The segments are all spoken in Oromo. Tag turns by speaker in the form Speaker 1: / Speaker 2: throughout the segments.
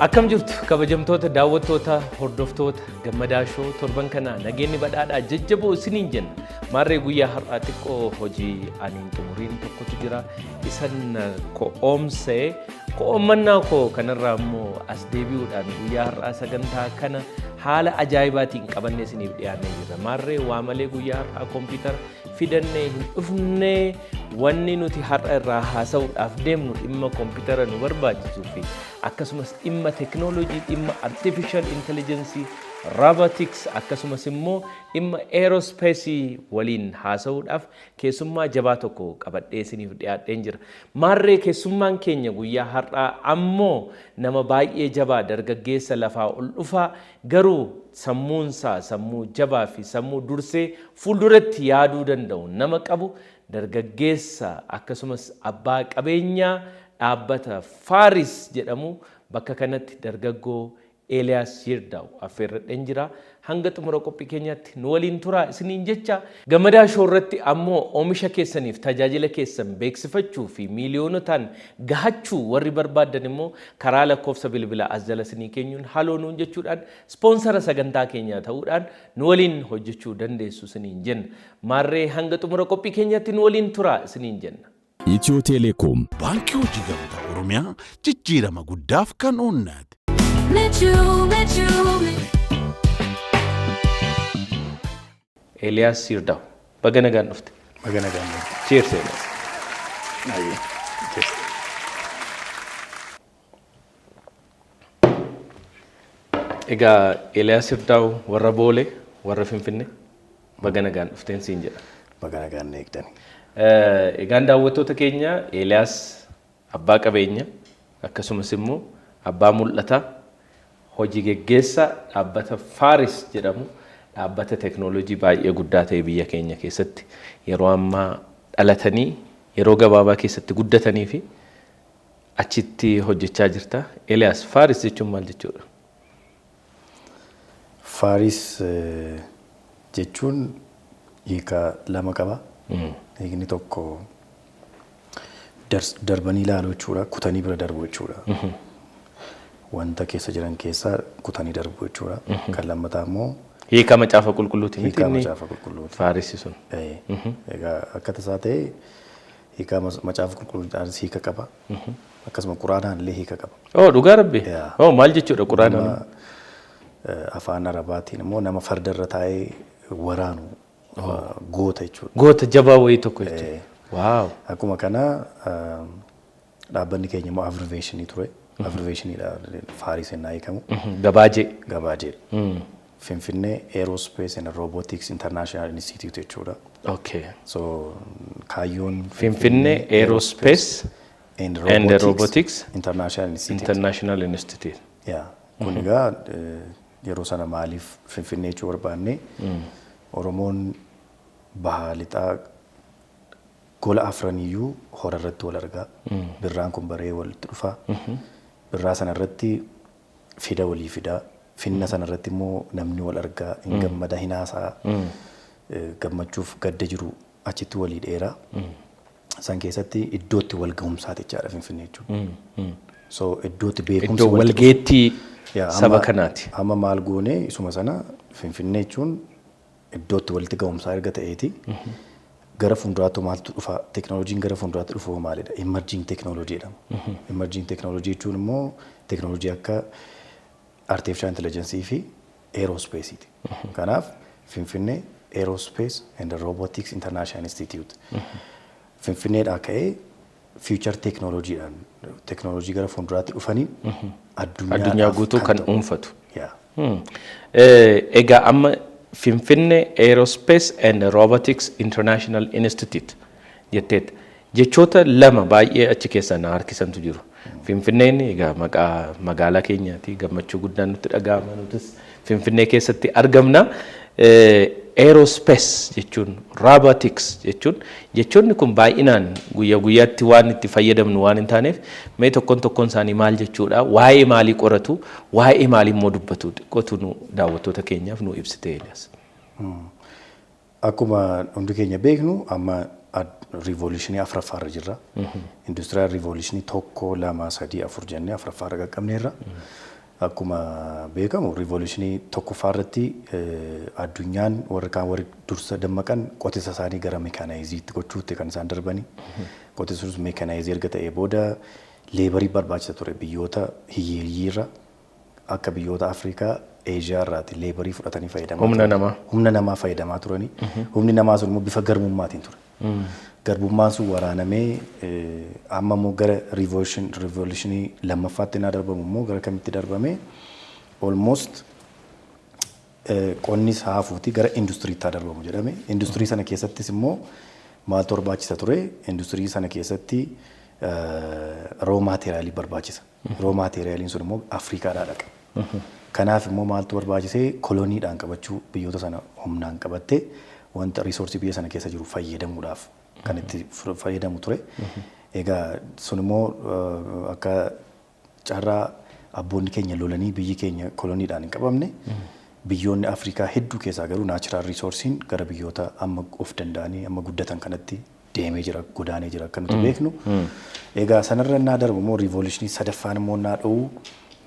Speaker 1: Akkam jirtu kabajamtoota daawwattoota hordoftoota gammadaa shoo torban kana nageenyi badhaadhaa jajjaboo isiniin jenna maarree guyyaa har'aa xiqqoo hojii aniin xumuriin tokkotu jira isan ko'oomannaa koo kanarraa immoo as deebi'uudhaan guyyaa har'aa sagantaa kana haala ajaa'ibaatiin qabannee isiniif dhiyaannee jirra maarree waa malee guyyaa har'aa kompiitara fidannee hin dhufnee wanni nuti har'a irraa haasa'uudhaaf deemnu dhimma kompiitara nu barbaachisuu fi akkasumas dhimma teknoolojii dhimma artificial intelligence robotics akkasumas immoo dhimma aerospace waliin haasa'uudhaaf keessummaa jabaa tokko qabadhee isiniif dhiyaadheen jira maarree keessummaan keenya guyyaa har'aa ammoo nama baay'ee jabaa dargaggeessa lafaa ol dhufaa garuu sammuunsaa sammuu jabaa fi sammuu dursee fuulduratti yaaduu danda'u nama qabu dargaggeessa akkasumas abbaa qabeenyaa dhaabbata Faaris jedhamu bakka kanatti dargaggoo Eeliyaas Yirdaa'u affeerradheen jira hanga xumura qophii keenyaatti nu waliin turaa isiniin jecha gammadaa shoo irratti ammoo oomisha keessaniif tajaajila keessan beeksifachuu fi miiliyoonotaan gahachuu warri barbaadan immoo karaa lakkoofsa bilbilaa as jala isinii keenyuun haloo nuun jechuudhaan ispoonsara sagantaa keenyaa ta'uudhaan nu waliin hojjechuu dandeessu isiniin jenna maarree hanga xumura qophii keenyaatti nu waliin turaa isiniin jenna.
Speaker 2: Itiyoo Teleekoom
Speaker 3: baankii hojii gamtaa Oromiyaa jijjiirama guddaaf kan oonnate.
Speaker 1: Eeliyaas Yirdaa'u baga nagaan dhufte.
Speaker 4: Baga nagaan dhufte.
Speaker 1: Cheers Eeliyaas.
Speaker 4: Ayyo. Cheers.
Speaker 1: Egaa Eeliyaas Yirdaa'u warra Boolee warra Finfinnee baga nagaan dhufteen siin jedha.
Speaker 4: Baga nagaan eegdani.
Speaker 1: Egaan daawwattoota keenya Eeliyaas abbaa qabeenya akkasumas immoo abbaa mul'ataa hojii geggeessaa dhaabbata Faaris jedhamu dhaabbata teknoolojii baay'ee guddaa ta'e biyya keenya keessatti yeroo ammaa dhalatanii yeroo gabaabaa keessatti guddatanii fi achitti hojjechaa jirta. Eeliyaas Faaris jechuun maal jechuudha?
Speaker 4: Faaris jechuun hiika lama qaba. Hiikni tokko darbanii ilaaluu jechuudha, kutanii bira darbuu jechuudha. Wanta keessa jiran keessaa kutanii darbuu jechuudha. Kan lammataa immoo
Speaker 1: hiika macaafa qulqulluuti miti
Speaker 4: hiika macaafa qulqulluuti.
Speaker 1: Faaris sun.
Speaker 4: Egaa akka tasaa ta'e hiika macaafa qulqulluudhaanis hiika qaba. Akkasuma quraanaan illee hiika qaba.
Speaker 1: Dhugaa rabbi. Maal jechuudha quraanaan?
Speaker 4: Afaan Arabaatiin immoo nama farda irra taa'ee waraanu goota jechuudha.
Speaker 1: Goota jabaa wayii tokko jechuudha. Waaw.
Speaker 4: Akkuma kana dhaabbanni keenya immoo abbreviationii ture. Abbreviationiidha Faaris ennaa hiikamu.
Speaker 1: Gabaajee.
Speaker 4: Gabaajee. Finfinnee Aerospace and Robotics International Institute jechuudha.
Speaker 1: Okay.
Speaker 4: So kaayyoon
Speaker 1: Finfinnee Aerospace and Robotics
Speaker 4: International
Speaker 1: Institute.
Speaker 4: Yeah. Kun egaa yeroo sana maaliif Finfinnee jechuu barbaanne Oromoon bahaa lixaa gola afraniyyuu hora irratti wal argaa. Birraan kun baree walitti dhufa. Birraa sana irratti fida walii fidaa. Finna sana irratti immoo namni wal argaa hin gammada hin haasaa. Gammachuuf gadda jiru achitti walii dheeraa. San keessatti iddootti wal ga'umsaati jechaadha Finfinnee jechuudha. So iddootti beekumsi
Speaker 1: iddoo walgeettii saba kanaati.
Speaker 4: Amma maal goone isuma sana Finfinnee jechuun iddootti walitti ga'umsaa erga ta'eeti. Gara fuulduraatti maaltu dhufa? Teknooloojiin gara fuulduraatti dhufu maalidha? Emerging technology jedhama. Emerging technology jechuun immoo teknooloojii akka artificial intelligence fi aerospace ti. Kanaaf Finfinnee Aerospace and Robotics International Institute. Finfinneedhaa ka'ee future technologyidhaan teknooloojii gara fuulduraatti dhufanii
Speaker 1: addunyaa guutuu kan dhuunfatu. Egaa amma Finfinnee Aerospace and Robotics International Institute jetteet jechoota lama baay'ee achi keessa na harkisantu jiru. Finfinneen egaa maqaa magaalaa keenyaati gammachuu guddaan nutti dhaga'ama nutis Finfinnee keessatti argamna. Aerospace jechuun robotics jechuun jechoonni kun baay'inaan guyyaa guyyaatti waan itti fayyadamnu waan hin taaneef mee tokkoon isaanii maal jechuudha waa'ee maalii qoratu waa'ee maalii immoo dubbatu qotu nu daawwattoota keenyaaf nu ibsite Eeliyaas.
Speaker 4: Akkuma hundi keenya beeknu amma revolutionii afuraffaarra jirra. Industrial revolutionii tokko lama sadii afur jennee afuraffaarra qaqqabneerra. akkuma beekamu riivoluushinii tokkoffaa irratti addunyaan warri dursa dammaqan qotisa isaanii gara meekaanaayiziitti gochuutti kan isaan darbanii. Qotisus meekaanaayizii erga ta'ee booda leebarii barbaachisa ture biyyoota hiyyeeyyiirra akka biyyoota Afrikaa Eeshiyaa irraati leebarii fudhatanii fayyadamaa. Humna namaa fayyadamaa turanii. Humni namaa sun immoo bifa garbummaatiin ture. Garbummaan sun waraanamee amma immoo gara riivoluushinii lammaffaatti naa darbamu immoo gara kamitti darbamee almost qonnis haafuuti gara industiriitti haa darbamu jedhame. Industirii sana keessattis immoo maaltu barbaachisa ture? Industirii sana keessatti roo maateeriyaalii barbaachisa. Roo maateeriyaaliin sun immoo Afrikaadhaa dhaqa. Kanaaf immoo maaltu barbaachisee koloniidhaan qabachuu biyyoota sana humnaan qabattee wanta riisoorsii biyya sana keessa jiru fayyadamuudhaaf kan itti fayyadamu ture. Egaa sun immoo akka carraa abboonni keenya lolanii biyyi keenya koloniidhaan hin qabamne biyyoonni Afrikaa hedduu keessaa garuu naachiraal riisoorsiin gara biyyoota amma of danda'anii amma guddatan kanatti deemee jira godaanee jira akka nuti beeknu. Egaa sanarra naa darbu immoo riivoluushinii sadaffaan immoo naa dha'uu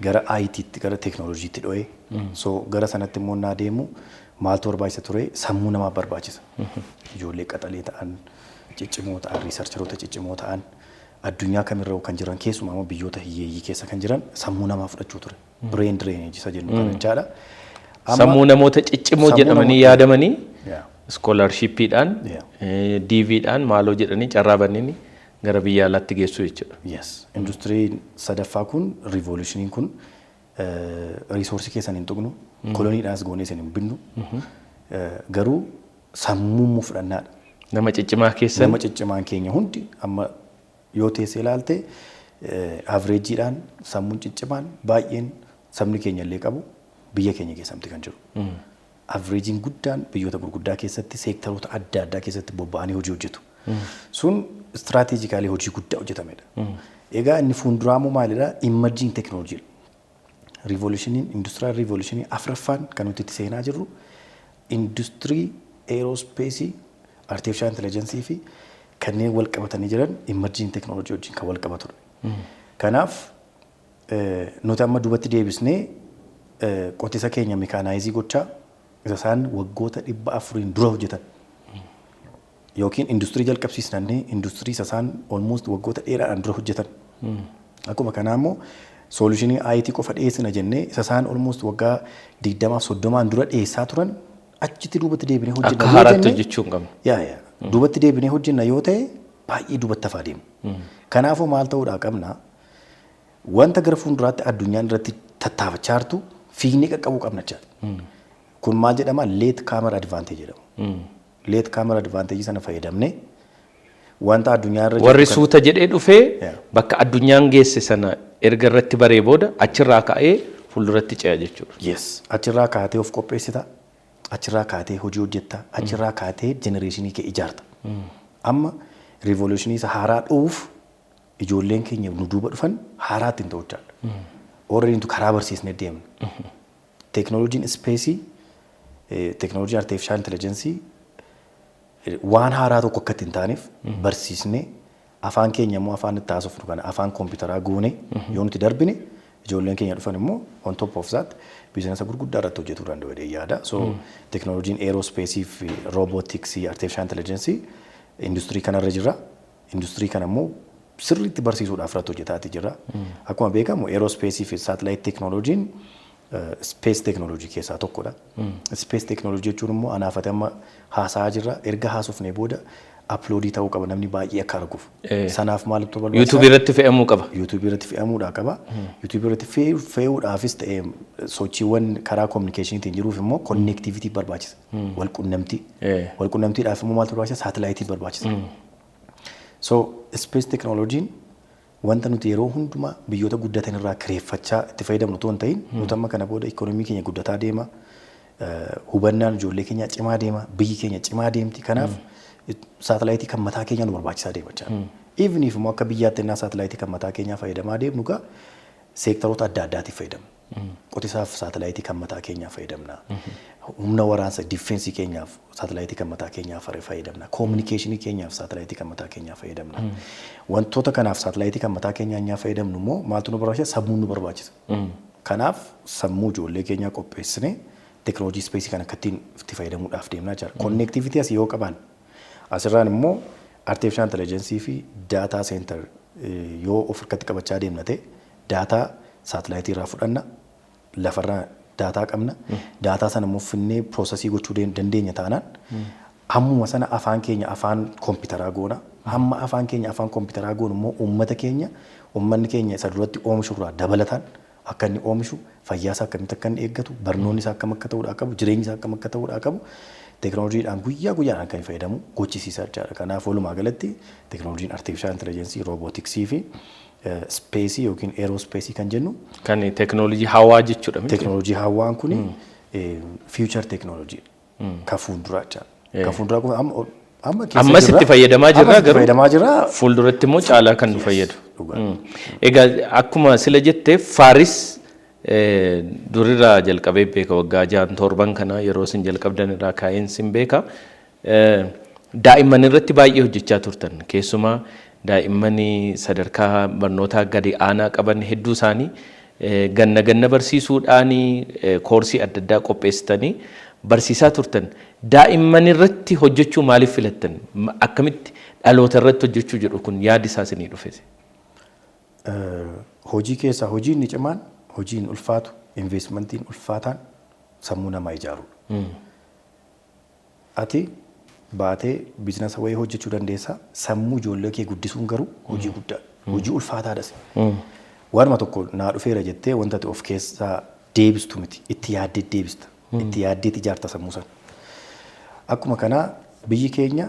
Speaker 4: gara IT'tti gara teeknooloojiitti dho'ee. So gara sanatti immoo naa deemu maaltu barbaachisa ture? Sammuu namaa barbaachisa. Ijoollee qaxalee ta'an ciccimoo ta'an riisarcharoota ciccimoo ta'an addunyaa kamirra kan jiran keessumaa immoo biyyoota hiyyeeyyii keessa kan jiran sammuu namaa fudhachuu ture. Brain drainage isa jennu kan jechaadha.
Speaker 1: Sammuu namoota ciccimoo jedhamanii yaadamanii iskoolarshiippiidhaan DVdhaan maaloo jedhanii carraa bannanii gara biyya alaatti geessu jechuudha.
Speaker 4: Yes. Industiriin sadaffaa kun riivoluushiniin kun riisoorsii keessan hin tuqnu koloniidhaas goonee isin hin binnu garuu sammuu fudhannaadha.
Speaker 1: Nama ciccimaa keessan
Speaker 4: nama ciccimaan keenya hundi amma yoo teessee ilaalte avreejiidhaan sammuun ciccimaan baay'een sabni keenya illee qabu biyya keenya keessatti kan jiru. Avreejiin guddaan biyyoota gurguddaa keessatti seektaroota adda addaa keessatti bobba'anii hojii hojjetu. Sun istiraatiijikaalii hojii guddaa hojjetamedha. Egaa inni fuulduraamoo maalidhaa? Imerjiing teeknooloojii. Riivoluushiniin industiraal riivoluushinii afraffaan kan nuti itti seenaa jirru industirii eeroospeesii artificial intelligensii fi kanneen wal qabatanii jiran imerjiing teeknooloojii wajjin kan wal qabatudha. Kanaaf nuti amma duubatti deebisnee qotisa keenya meekaanaayizii gochaa isa isaan waggoota 400 dura hojjetan yookiin industirii jalqabsiisnannee industirii isa isaan almost waggoota dheeraadhaan dura hojjetan. Akkuma kanaa immoo soluushinii IT qofa dhiyeessina jennee isa isaan almost waggaa 20-30 dura dhiyeessaa turan achitti duubatti deebinee hojjenna.
Speaker 1: Akka haaraatti hojjechuu hin qabnu.
Speaker 4: Duubatti deebinee hojjenna yoo ta'e baay'ee duubatti hafaa deema. Kanaafuu maal ta'uudhaa qabna? Wanta gara fuulduraatti addunyaan irratti tattaafachaa jirtu fiignee qaqqabuu qabna jechaadha. Kun maal jedhama? Leet kaamera advaanteej jedhama. Leet kaamera advaanteejii sana fayyadamnee wanta addunyaa irra
Speaker 1: warri suuta jedhee dhufee bakka addunyaan geesse sana erga irratti baree booda achirraa ka'ee fuulduratti ce'a jechuudha.
Speaker 4: Yes. Achirraa kaatee of qopheessita. Achirraa kaatee hojii hojjetta. Achirraa kaatee jenereeshinii kee ijaarta. Amma riivoluushinii isa haaraa dhuuf ijoolleen keenya nu duuba dhufan haaraatti hin ta'u jechaadha. Orreetu karaa barsiisnee deemna. Teeknooloojiin ispeesii, teeknooloojiin artificial intelligensii waan haaraa tokko akka hin taaneef barsiisnee afaan keenya immoo afaan itti haasofnu kana afaan kompiitaraa goone yoo nuti darbine ijoolleen keenya dhufan immoo on top of that biizinasa gurguddaa irratti hojjetuu danda'u jedhee yaada. So teeknooloojiin eeroospeesii fi roobootiksii artificial intelligensii industirii kanarra jira. Industirii kana immoo sirriitti barsiisuudhaaf irratti hojjetaati jira. Akkuma beekamu eeroospeesii fi saatalaayit teeknooloojiin space technology keessaa tokkodha. Space technology jechuun immoo anaafate amma haasa'aa jirra. Erga haasofnee booda uploadii ta'uu qaba namni baay'ee akka arguuf. Sanaaf maaltu barbaachisa?
Speaker 1: YouTube irratti fe'amuu qaba.
Speaker 4: YouTube irratti fe'amuudhaa qaba. YouTube irratti fe'uudhaafis ta'ee sochiiwwan karaa communicationiitiin jiruuf immoo connectivity barbaachisa. Walqunnamtii. Walqunnamtiidhaaf immoo maaltu barbaachisa? Saatalaayitii barbaachisa. So space technology'n wanta nuti yeroo hundumaa biyyoota guddatan irraa kireeffachaa itti fayyadamnu otoo hin ta'in nuti amma kana booda ikoonoomii keenya guddataa deema. Hubannaan ijoollee keenya cimaa deema. Biyyi keenya cimaa deemti. Kanaaf saatalaayitii kan mataa keenya nu barbaachisaa deema jechaadha. Even if immoo akka biyyaatti innaa saatalaayitii kan mataa keenyaa fayyadamaa deemnu gaa seektaroota adda addaatiif fayyadamna. Qotisaaf saatalaayitii kan mataa keenyaa fayyadamna. Humna waraansa difeensii keenyaaf saatalaayitii kan mataa keenyaa fayyadamna. Koominikeeshinii keenyaaf saatalaayitii kan mataa keenyaa fayyadamna. Wantoota kanaaf saatalaayitii kan mataa keenyaa fayyadamnu immoo maaltu nu barbaachisa? Sammuun nu barbaachisa. Kanaaf sammuu ijoollee keenyaa qopheessine teknooloojii ispeesii kana akkattiin itti fayyadamuudhaaf deemnaa jira. Konneektivitii asii yoo qaban asirraan immoo artificial intelligence fi daataa center yoo of harkatti qabachaa deemna ta'e daataa saatalaayitii irraa fudhanna lafarraa daataa qabna daataa sana immoo finnee piroosesii gochuu dandeenya taanaan hammuma sana afaan keenya afaan kompiitaraa goona hamma afaan keenya afaan kompiitaraa goonu immoo uummanni keenya isa duratti oomishu irraa dabalataan akka inni oomishu fayyaasaa akkamitti akka inni eeggatu barnoonni isaa akkam akka ta'uudhaa qabu jireenyi isaa akkam akka ta'uudhaa qabu teknooloojiidhaan guyyaa guyyaadhaan kan fayyadamu gochisiisaa jechaadha. Kanaaf walumaa galatti teknooloojiin artificial intelligence roobootiksii fi ispeesii yookiin eeroospeesii kan jennu
Speaker 1: kan teknooloojii hawaa jechuudha.
Speaker 4: Teknooloojii hawaan kun future teknooloojii ka fuulduraa jechaadha. Ka fuulduraa kun
Speaker 1: ammas itti fayyadamaa jirra garuu fuulduratti immoo caalaa kan nu fayyadu. Egaa akkuma sila jettee Faaris durirraa jalqabee beeka waggaa 6-7 kana yeroo isin jalqabdan irraa kaa'een sin beeka. Daa'imman irratti baay'ee hojjechaa turtan keessumaa daa'imman sadarkaa barnootaa gadi aanaa qaban hedduu isaanii ganna barsiisuudhaan koorsii adda addaa qopheessitanii barsiisaa turtan. Daa'imman irratti hojjechuu maaliif filattan? Akkamitti dhaloota irratti hojjechuu jedhu kun yaadi isaa isinii dhufe?
Speaker 4: Hojii keessaa hojiin ni cimaan hojiin ulfaatu investmentiin ulfaataan sammuu namaa ijaarudha. Ati baatee biizinasa wayii hojjechuu dandeessaa sammuu ijoollee kee guddisuun garuu hojii guddaa hojii ulfaataadhas. Waanuma tokko naa dhufeera jettee wanta ati of keessaa deebistu miti itti yaaddee deebista itti yaaddeet ijaarta sammuu sana. Akkuma kanaa biyyi keenya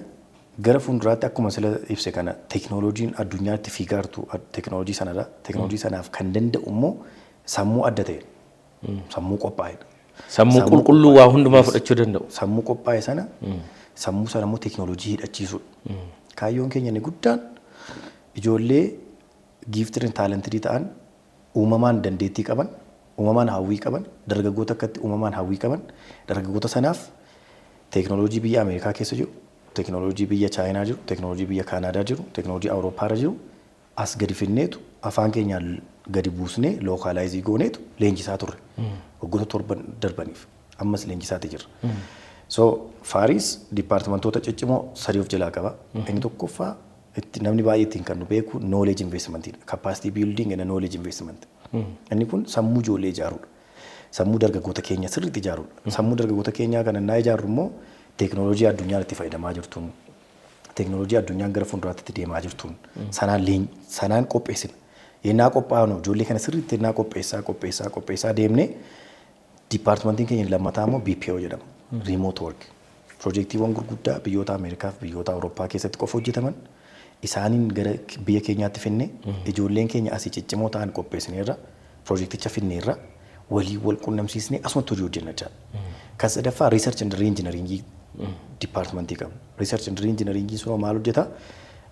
Speaker 4: gara fuulduraatti akkuma sila ibse kana teknooloojiin addunyaatti fiigaartu teknooloojii sanadha. Teknooloojii sanaaf kan danda'u immoo sammuu adda ta'e sammuu qophaa'edha.
Speaker 1: Sammuu qulqulluu waa hundumaa fudhachuu danda'u.
Speaker 4: Sammuu qophaa'e sana sammuu sana immoo teknooloojii hidhachiisuudha. Kaayyoon keenya inni guddaan ijoollee giiftirin taalantidii ta'an uumamaan dandeettii qaban uumamaan hawwii qaban dargaggoota akkatti uumamaan hawwii qaban dargaggoota sanaaf teknooloojii biyya Ameerikaa keessa jiru teknooloojii biyya Chaayinaa jiru teknooloojii biyya Kaanaadaa jiru teknooloojii Awurooppaa jiru as gadi finneetu afaan keenyaan gadi buusnee lookaalaayizii gooneetu leenjisaa turre waggoota 7 darbaniif ammas leenjisaatti jirra. So Faaris dipaartimentoota ciccimoo 3 of jalaa qaba. Inni tokkoffaa namni baay'ee ittiin kan nu beeku knowledge investment capacity building and knowledge investment. Inni kun sammuu ijoollee ijaaruudha. Sammuu dargaggoota keenya sirriitti ijaaruudha. Sammuu dargaggoota keenyaa kana naa ijaarru immoo teknooloojii addunyaan itti fayyadamaa jirtuun teknooloojii addunyaan gara fuulduraatti deemaa jirtuun sanaan qopheessina. Yennaa qophaa'anu ijoollee kana sirriitti yennaa qopheessaa deemnee dipaartimentiin keenya lammataa immoo BPO jedhama. Remote work. Piroojeektiiwwan gurguddaa biyyoota Ameerikaa fi biyyoota Awurooppaa keessatti qofa hojjetaman isaaniin gara biyya keenyaatti finnee ijoolleen keenya asii ciccimoo ta'an qopheessineerra piroojeekticha finneerra walii wal qunnamsiisnee asumatti hojii hojjenna jechaadha. Kan sadaffaa research and reenjineringii dipaartimentii qabna. Research and reenjineringii sun maal hojjeta?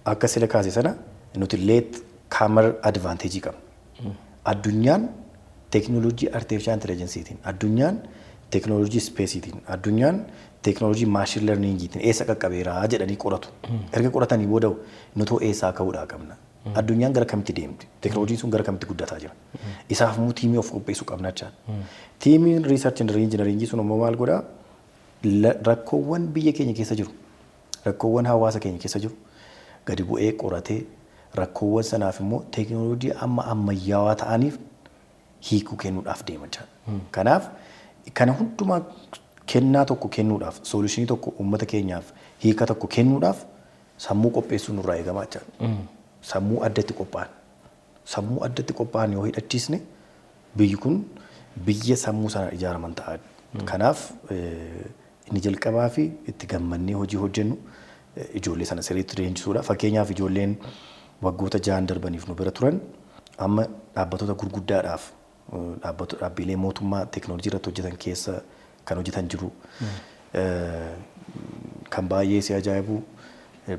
Speaker 4: Akka sila kaase sana nuti leet kaamar advaanteejii qabna. Addunyaan teknooloojii artificial intelligenceetiin addunyaan teknooloojii ispeesiitiin addunyaan teknooloojii maashin lerningiitiin eessa qaqqabeeraa jedhanii qoratu. Erga qoratanii booda nutoo eessaa ka'uudhaa qabna. Addunyaan gara kamitti deemti? Teknooloojiin sun gara kamitti guddataa jira? Isaaf immoo tiimii of qopheessuu qabna jechaadha. Tiimiin research and reenjineringii sun immoo maal godhaa? Rakkoowwan biyya keenya keessa jiru, rakkoowwan hawaasa keenya keessa jiru gadi bu'ee qoratee rakkoowwan sanaaf immoo teknooloojii amma ammayyaawaa ta'aniif hiikuu kennuudhaaf deema jechaadha. Kanaaf kana hundumaa kennaa tokko kennuudhaaf soolushinii tokko uummata keenyaaf hiika tokko kennuudhaaf sammuu qopheessuun nurraa eegamaa jechaadha. Sammuu addatti qophaa'an. Sammuu addatti qophaa'an yoo hidhachiisne biyyi kun biyya sammuu sana ijaaraman ta'a. Kanaaf inni jalqabaa fi itti gammannee hojii hojjennu ijoollee sana sirriitti leenjisuudha. Fakkeenyaaf ijoolleen waggoota 6 darbaniif nu bira turan amma dhaabbattoota gurguddaadhaaf dhaabbilee mootummaa teknooloojii irratti hojjetan keessa kan hojjetan jiru. Kan baay'ee si ajaa'ibu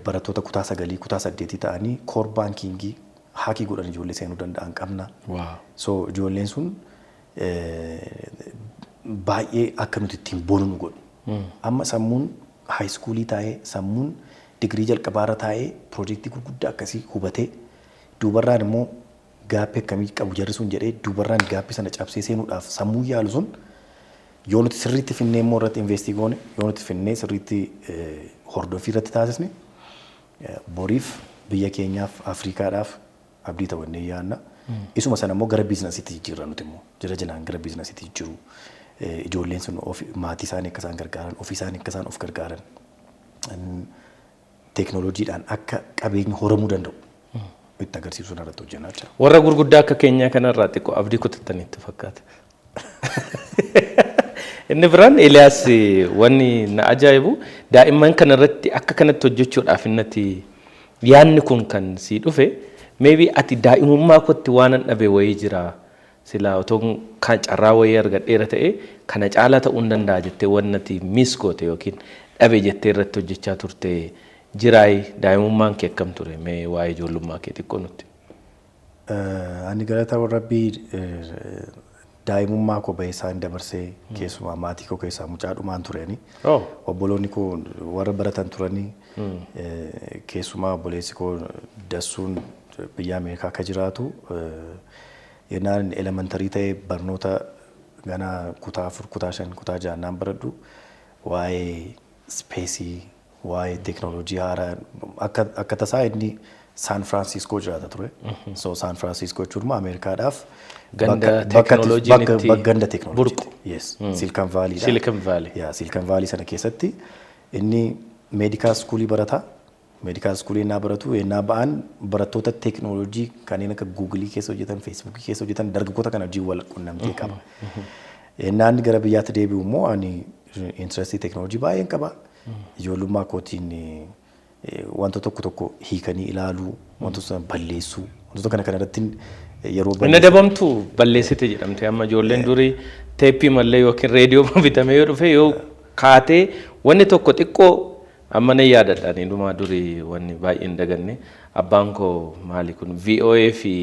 Speaker 4: barattoota kutaa 9 kutaa 8 ta'anii koor baankingii haakii godhan ijoollee seenuu danda'an qabna. So ijoolleen sun baay'ee akka nuti ittiin boonu nu godhu. Amma sammuun haayiskuulii taa'ee sammuun digirii jalqabaarra taa'ee piroojeektii gurguddaa akkasii hubatee duubarraan immoo gaappii akkamii qabu jarri sun jedhee dubarraan gaappii sana cabsee seenuudhaaf sammuu yaalu sun yoo nuti sirriitti finnee immoo irratti investii goone yoo nuti finnee sirriitti hordofii irratti taasisne boriif biyya keenyaaf Afrikaadhaaf abdii ta'uu yaanna. Isuma sana immoo gara biizinasiitti jijjiirra nuti immoo jira jalaan gara biizinasiitti jijjiiru. Ijoolleen sun maatii isaanii akka isaan gargaaran ofii isaanii akka isaan of gargaaran teeknooloojiidhaan akka qabeenya horamuu danda'u itti agarsiisuun irratti hojjennaa jira.
Speaker 1: Warra gurguddaa akka keenyaa kanarraa xiqqoo abdii kutattanitti fakkaata. Inni biraan Eeliyaas wanni na ajaa'ibu daa'imman kanarratti akka kanatti hojjechuudhaaf innati yaanni kun kan sii dhufe maybe ati daa'imummaa kootti waan dhabe wayii jira sila otoo kan carraa wayii argadheera ta'e kana caalaa ta'uu hin danda'a jettee wannati miis goote yookiin dhabe jettee irratti hojjechaa turte jiraay daa'imummaan kee akkam ture mee waa'ee ijoollummaa kee xiqqoo nutti.
Speaker 4: Ani galataa Rabbii daa'imummaa koo bahee isaan dabarsee keessumaa maatii koo keessaa mucaa dhumaan turani. Obboloonni koo warra baratan turani. Keessumaa obboleessi koo Dassuun biyya Ameerikaa akka jiraatu yennaan elementarii ta'ee barnoota ganaa kutaa 4 kutaa 5 kutaa 6 naan baradhu waa'ee ispeesii waa'ee teeknooloojii haaraa akka tasaa inni San Francisco jiraata ture. So San Francisco jechuun Ameerikaadhaaf
Speaker 1: ganda teeknooloojiin
Speaker 4: ganda teeknooloojii. Yes. Silicon Valley.
Speaker 1: Silicon Valley.
Speaker 4: Yeah, Silicon Valley sana keessatti inni meedikaal skuulii barataa. Meedikaal skuulii naa baratu ennaa ba'an barattoota teeknooloojii kanneen akka Google keessa hojjetan, Facebook keessa hojjetan dargaggoota kana wajjin wal quunnamtee qaba. Ennaan gara biyyaatti deebi'u immoo ani intirestii teeknooloojii baay'een qaba. Ijoollummaa kootiin wantoota tokko hiikanii ilaaluu, wantoota sana balleessuu, wantoota kana irratti yeroo
Speaker 1: balleessu. Inni dabamtu balleessite jedhamte amma ijoolleen durii teeppii mallee yookiin reediyoo bitamee yoo dhufe yoo kaatee wanni tokko xiqqoo amma na yaadadhaan dhumaa durii wanni baay'een daganne abbaan koo maali kun VOA fi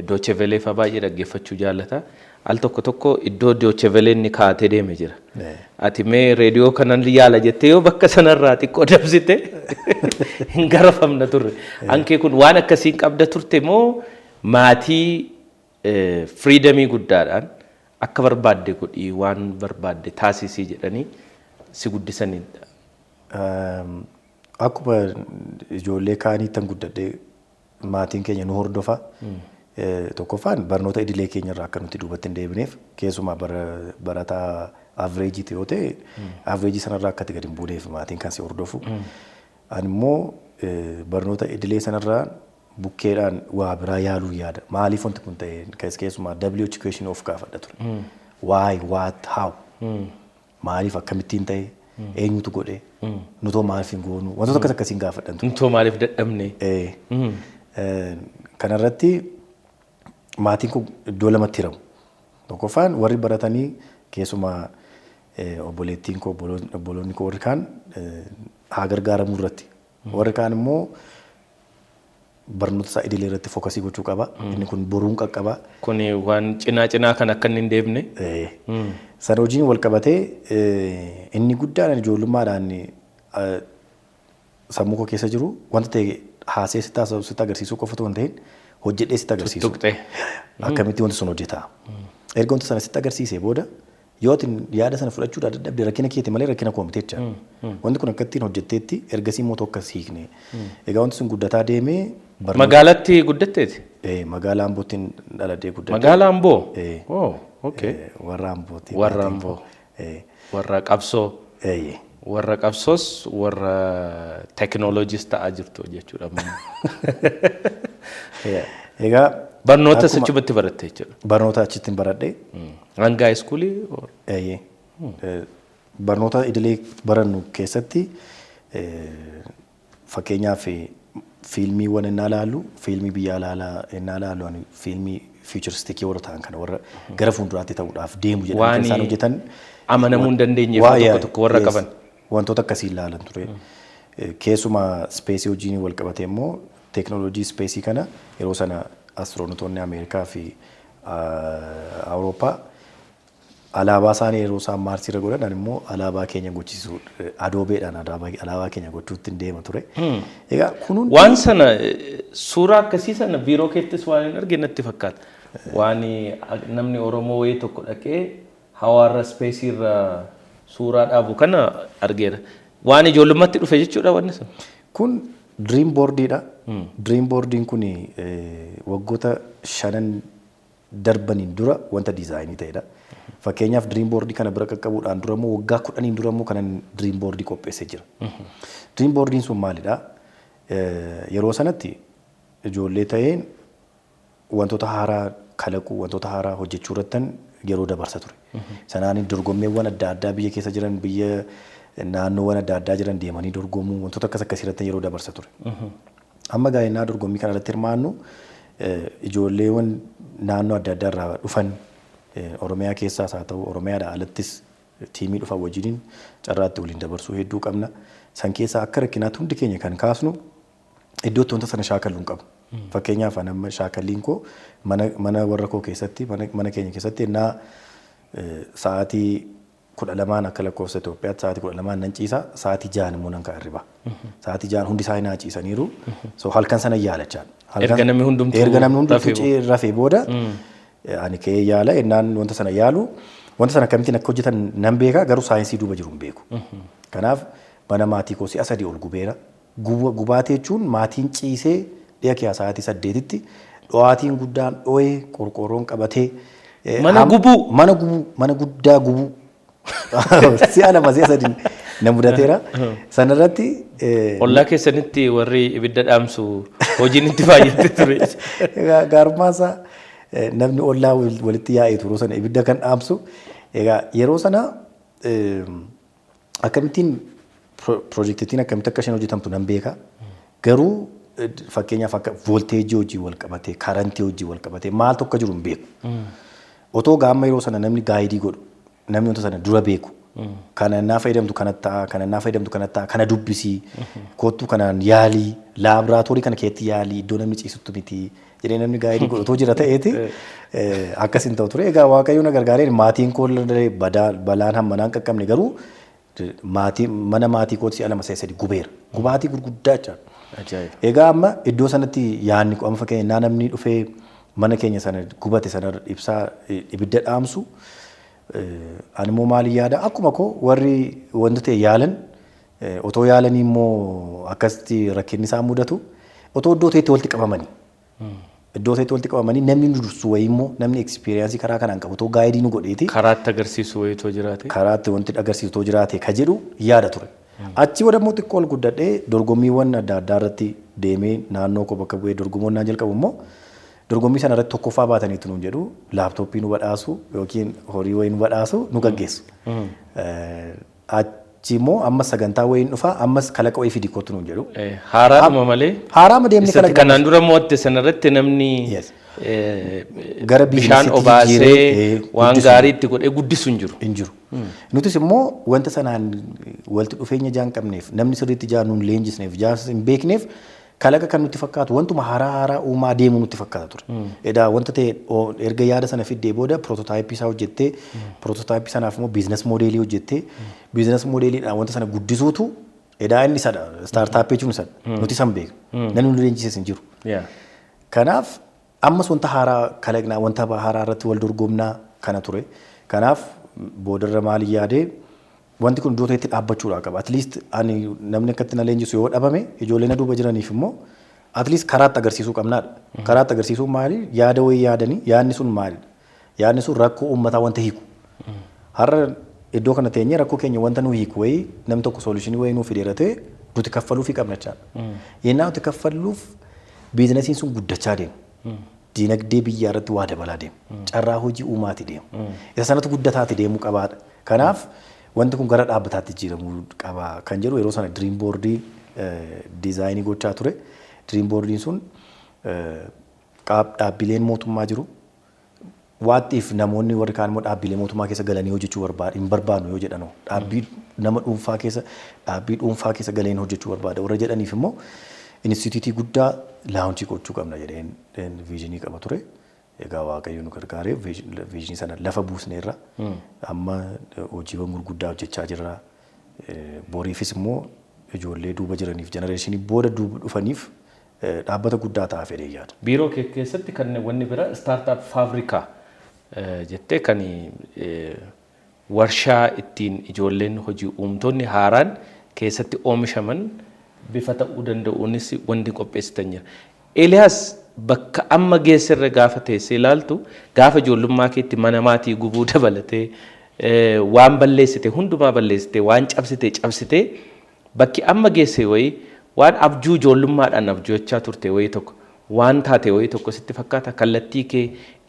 Speaker 1: Deutsche Welle fa baay'ee dhaggeeffachuu jaallata. Al tokko iddoo Deutsche Welle inni kaatee deeme jira. Ati mee reediyoo kanan yaala jettee yoo bakka sanarraa xiqqoo dabsite hin garafamna turre. Ankee kun waan akkasiin qabda turte moo maatii freedomii guddaadhaan akka barbaadde godhii waan barbaadde taasisii jedhanii si guddisanidha.
Speaker 4: Akkuma ijoollee kaanii tan guddadhee maatiin keenya nu hordofa. Tokkoffaan barnoota idilee keenya irraa akka nuti duubatti hin deebineef keessumaa barataa avreejiiti yoo ta'e avreejii sanarraa akkatti gadi hin buuneef maatiin kan si hordofu. Ani immoo barnoota idilee sanarraa bukkeedhaan waa biraa yaaluu yaada. Maaliif wanti kun ta'e keessumaa W education of gaafadha ture. Why, what, how? Maaliif akkamittiin ta'e? Eenyutu godhe? Nutoo maaliif hin goonu? Wantoota akkasiin gaafadhan ture.
Speaker 1: Nutoo maaliif dadhabne?
Speaker 4: Kanarratti maatiin kun iddoo lamatti hiramu. Tokkoffaan warri baratanii keessumaa obboleettiin koo obboloonni koo warri kaan haa gargaaramuu irratti. Warri kaan immoo barnoota isaa idilee irratti fookasii gochuu qaba. Inni kun boruun qaqqaba.
Speaker 1: Kun waan cinaa kan akka inni hin deebine.
Speaker 4: Sana hojiin wal qabatee inni guddaan ijoollummaadhaan sammuu koo keessa jiru wanta ta'e haasee sitti agarsiisuu qofa otoo hin ta'in hojjedhee sitti agarsiisu. Akkamitti wanti sun hojjeta. Erga wanti sana sitti agarsiisee booda yoo yaada sana fudhachuudhaan dadhabde rakkina keeti malee rakkina koo miti jecha. Wanti kun akkattiin hojjetteetti ergasii immoo tokko hiikne. Egaa wanti sun guddataa deemee
Speaker 1: magaalatti guddatteeti?
Speaker 4: Magaalaa Ambootiin dhaladhee guddate.
Speaker 1: Magaalaa Amboo? Okay.
Speaker 4: Warra Ambooti.
Speaker 1: Warra Amboo. Warra qabsoo. Warra qabsoos warra teeknooloojis ta'aa jirtu jechuudha.
Speaker 4: Egaa
Speaker 1: barnoota achumatti baratte jechuudha.
Speaker 4: Barnoota achitti baradhee.
Speaker 1: Hanga iskuulii?
Speaker 4: Barnoota idilee barannu keessatti fakkeenyaaf fiilmiiwwan innaa ilaallu fiilmii biyya alaa innaa ilaallu fiilmii fiicharistikii warra ta'an kana warra gara fuulduraatti ta'uudhaaf deemu jedhanii isaan hojjetan.
Speaker 1: Amanamuu hin dandeenyeef tokko warra qaban.
Speaker 4: Wantoota akkasii ilaalan ture. Keessumaa ispeesii wajjin wal qabatee immoo teeknooloojii ispeesii kana yeroo sana astiroonotoonni Ameerikaa fi Awurooppaa alaabaa isaanii yeroo isaan maarsiirra godhan immoo alaabaa keenya gochisiisuu adoobeedhaan alaabaa keenya gochuutti deema ture. Egaa kun
Speaker 1: waan sana suuraa akkasii sana biiroo keettis waan hin argine natti fakkaata. Waan namni Oromoo wayii tokko dhaqee hawaarra ispeesiirra suuraa dhaabu kana argeera. Waan ijoollummaatti dhufe jechuudha wanni sun.
Speaker 4: Kun dream boardiidha. Dream boardiin kun waggoota 5 darbaniin dura wanta diizaayinii ta'edha. Fakkeenyaaf dream boardii kana bira qaqqabuudhaan dura immoo waggaa 10 dura immoo kanan dream boardii qopheessee jira. Dream boardiin sun maalidha? Yeroo sanatti ijoollee ta'een wantoota haaraa kalaquu, wantoota haaraa hojjechuu irratti yeroo dabarsa ture. Sanaan dorgommeewwan adda addaa biyya keessa jiran, biyya naannoowwan adda addaa jiran deemanii dorgomuu, wantoota akkas akkasii irratti yeroo dabarsa ture. Amma gaa'inaa dorgommii kana irratti hirmaannu ijoolleewwan naannoo adda addaa irraa dhufan Oromiyaa keessaas haa ta'u Oromiyaadhaa alattis tiimii dhufan wajjiniin carraatti waliin dabarsuu hedduu qabna. San keessaa akka rakkinaatti hundi keenya kan kaasnu iddootti wanta sana shaakaluu hin qabu. Fakkeenyaaf amma shaakalliin koo mana warra koo keessatti mana keenya keessatti ennaa sa'aatii 12 akka lakkoofsa Itoophiyaatti sa'aatii 12 nan ciisa, sa'aatii 6 immoo nan ka'an riba. Sa'aatii 6 hundi isaa hin ciisaniiru. So halkan sana yaalachaan.
Speaker 1: Erga namni hundumtuu
Speaker 4: rafee booda ani ka'ee yaala ennaan wanta sana yaalu wanta sana akkamittiin akka hojjetan nan beeka garuu saayinsii duuba jiru hin beeku. Kanaaf mana maatii koo si'a 3 ol gubeera. Gubaatee jechuun maatiin ciisee dhiya kiyaa sa'aatii 8tti dho'aatiin guddaan dho'ee qorqorroon qabatee
Speaker 1: mana
Speaker 4: guddaa gubuu si'a 2 si'a 3 na mudateera. Sanarratti
Speaker 1: ollaa keessanitti warri ibidda dhaamsu hojiin itti baay'attee ture.
Speaker 4: Gaarummaansaa namni ollaa walitti yaa'ee yeroo sana ibidda kan dhaamsu. Egaa yeroo sana akkamittiin piroojeektiin akkamitti akka isheen hojjetamtu nan beeka. Garuu fakkeenyaaf akka voolteejii hojii wal qabatee, karantii hojii wal qabatee maal tokko jiru hin beeku. Otoo gaamma yeroo sana namni gaayidii godhu, namni wanta sana dura beeku. Kana naa fayyadamtu kanatti ta'a, kana naa fayyadamtu kanatti ta'a, kana dubbisii, kottuu kanaan yaalii, laaboraatoorii kana keessatti yaalii, iddoo namni ciisutti miti. Jedhee namni gaayidii godhu otoo jira ta'eeti akkasin ta'u ture. Egaa Waaqayyoon na gargaareen maatiin koo balaan hammanaan qaqqabne garuu mana maatii kootti si'a 2 si'a 3 gubeera. Gubaatii gurguddaa jechaadha. Egaa amma iddoo sanatti yaadni amma fakkeenyaa namni dhufee mana keenya sana gubate sana ibsaa ibidda dhaamsu ani immoo maaliin yaada akkuma koo warri wanta ta'e yaalan otoo yaalanii immoo akkasitti rakkinni isaan mudatu otoo iddoo ta'etti walitti qabamanii. Iddoo ta'etti walitti qabamanii namni nu dursu wayii immoo namni ekspiriyaansii karaa kanaan qabu otoo gaayidii nu godheeti.
Speaker 1: Karaatti agarsiisu wayitoo jiraate.
Speaker 4: Karaatti wanti agarsiisutoo jiraate ka jedhu yaada ture. Achi wada immoo xiqqoo ol guddadhee dorgommiiwwan adda addaa irratti deemee naannoo koo bakka bu'ee dorgomuun naan jalqabu immoo dorgommii sana irratti tokkoffaa baataniitu nuun jedhu laaptooppii nu badhaasu yookiin horii wayii nu badhaasu nu gaggeessu. Achi immoo ammas sagantaa wayiin dhufaa ammas kalaqa wayii fidi kottu nuun jedhu.
Speaker 1: Haaraadhuma malee.
Speaker 4: Haaraama deemnee
Speaker 1: kalaqa. Kanaan dura mo'atte sanarratti namni gara bishaan obaasee waan gaarii itti godhee guddisu hin jiru. Nutis immoo wanta sanaan walitti dhufeenya jaan qabneef namni sirriitti jaan nuun leenjisneef jaas hin beekneef kalaqa kan nutti fakkaatu wantuma haaraa uumaa deemu nutti fakkaata ture. Edaa wanta ta'e erga yaada sana fiddee booda piroototaayipii isaa hojjettee piroototaayipii sanaaf immoo biizines moodeelii hojjettee biizines moodeeliidhaan wanta sana guddisuutu edaa inni sadha staartaappii jechuun sadha nuti san beeku namni nu leenjises hin jiru. Kanaaf ammas wanta haaraa kalaqnaa wanta haaraa irratti wal dorgomnaa kana ture. Kanaaf boodarra maaliin yaadee wanti kun iddoo ta'etti dhaabbachuudhaa qaba. At least ani namni akkatti na leenjisu yoo dhabame ijoollee na duuba jiraniif immoo at least karaatti agarsiisuu qabnaadha. Karaatti agarsiisuu maali? Yaada wayii yaadanii yaadni sun maalidha? Yaadni sun rakkoo uummataa wanta hiiku. Har'a iddoo kana teenyee rakkoo keenya wanta nu hiiku wayii namni tokko soolushinii wayii nuuf fideera ta'e nuti kaffaluufii qabna jechaadha. Yennaa nuti kaffalluuf biizinasiin sun guddachaa deema. Diinagdee biyyaa irratti waa dabalaa deema. Carraa hojii uumaati deema. Isa sanatu guddataati deemuu qabaadha. Kanaaf wanti kun gara dhaabbataatti jijjiiramuu qaba kan jedhu yeroo sana diriim boordii diizaayinii gochaa ture. Diriim boordiin sun dhaabbileen mootummaa jiru. Waattiif namoonni warri kaan immoo dhaabbilee mootummaa keessa galanii hojjechuu hin barbaadnu yoo jedhan dhaabbii nama dhuunfaa keessa dhaabbii dhuunfaa keessa galeen hojjechuu barbaada warra jedhaniif immoo instituutii guddaa laawunchii gochuu qabna jedheen viizinii qaba ture.
Speaker 4: Egaa Waaqayyo nu gargaaree viijinii sana lafa buusneerra amma hojiiwwan gurguddaa hojjechaa jirra. Boriifis immoo ijoollee duuba jiraniif jenereeshinii booda duuba dhufaniif dhaabbata guddaa ta'a fedhee yaada.
Speaker 1: Biiroo kee keessatti kan wanni bira startup faabirikaa jettee kan warshaa ittiin ijoolleen hojii uumtoonni haaraan keessatti oomishaman bifa ta'uu danda'uunis wanti qopheessitan jira. Eeliyaas bakka amma geessirra gaafa teessee ilaaltu gaafa ijoollummaa keetti mana maatii gubuu dabalatee waan balleessite hundumaa balleessite waan cabsite bakki amma geesse wayii waan abjuu ijoollummaadhaan abjoo'achaa turte wayii tokko waan taate wayii tokko sitti fakkaata kallattii kee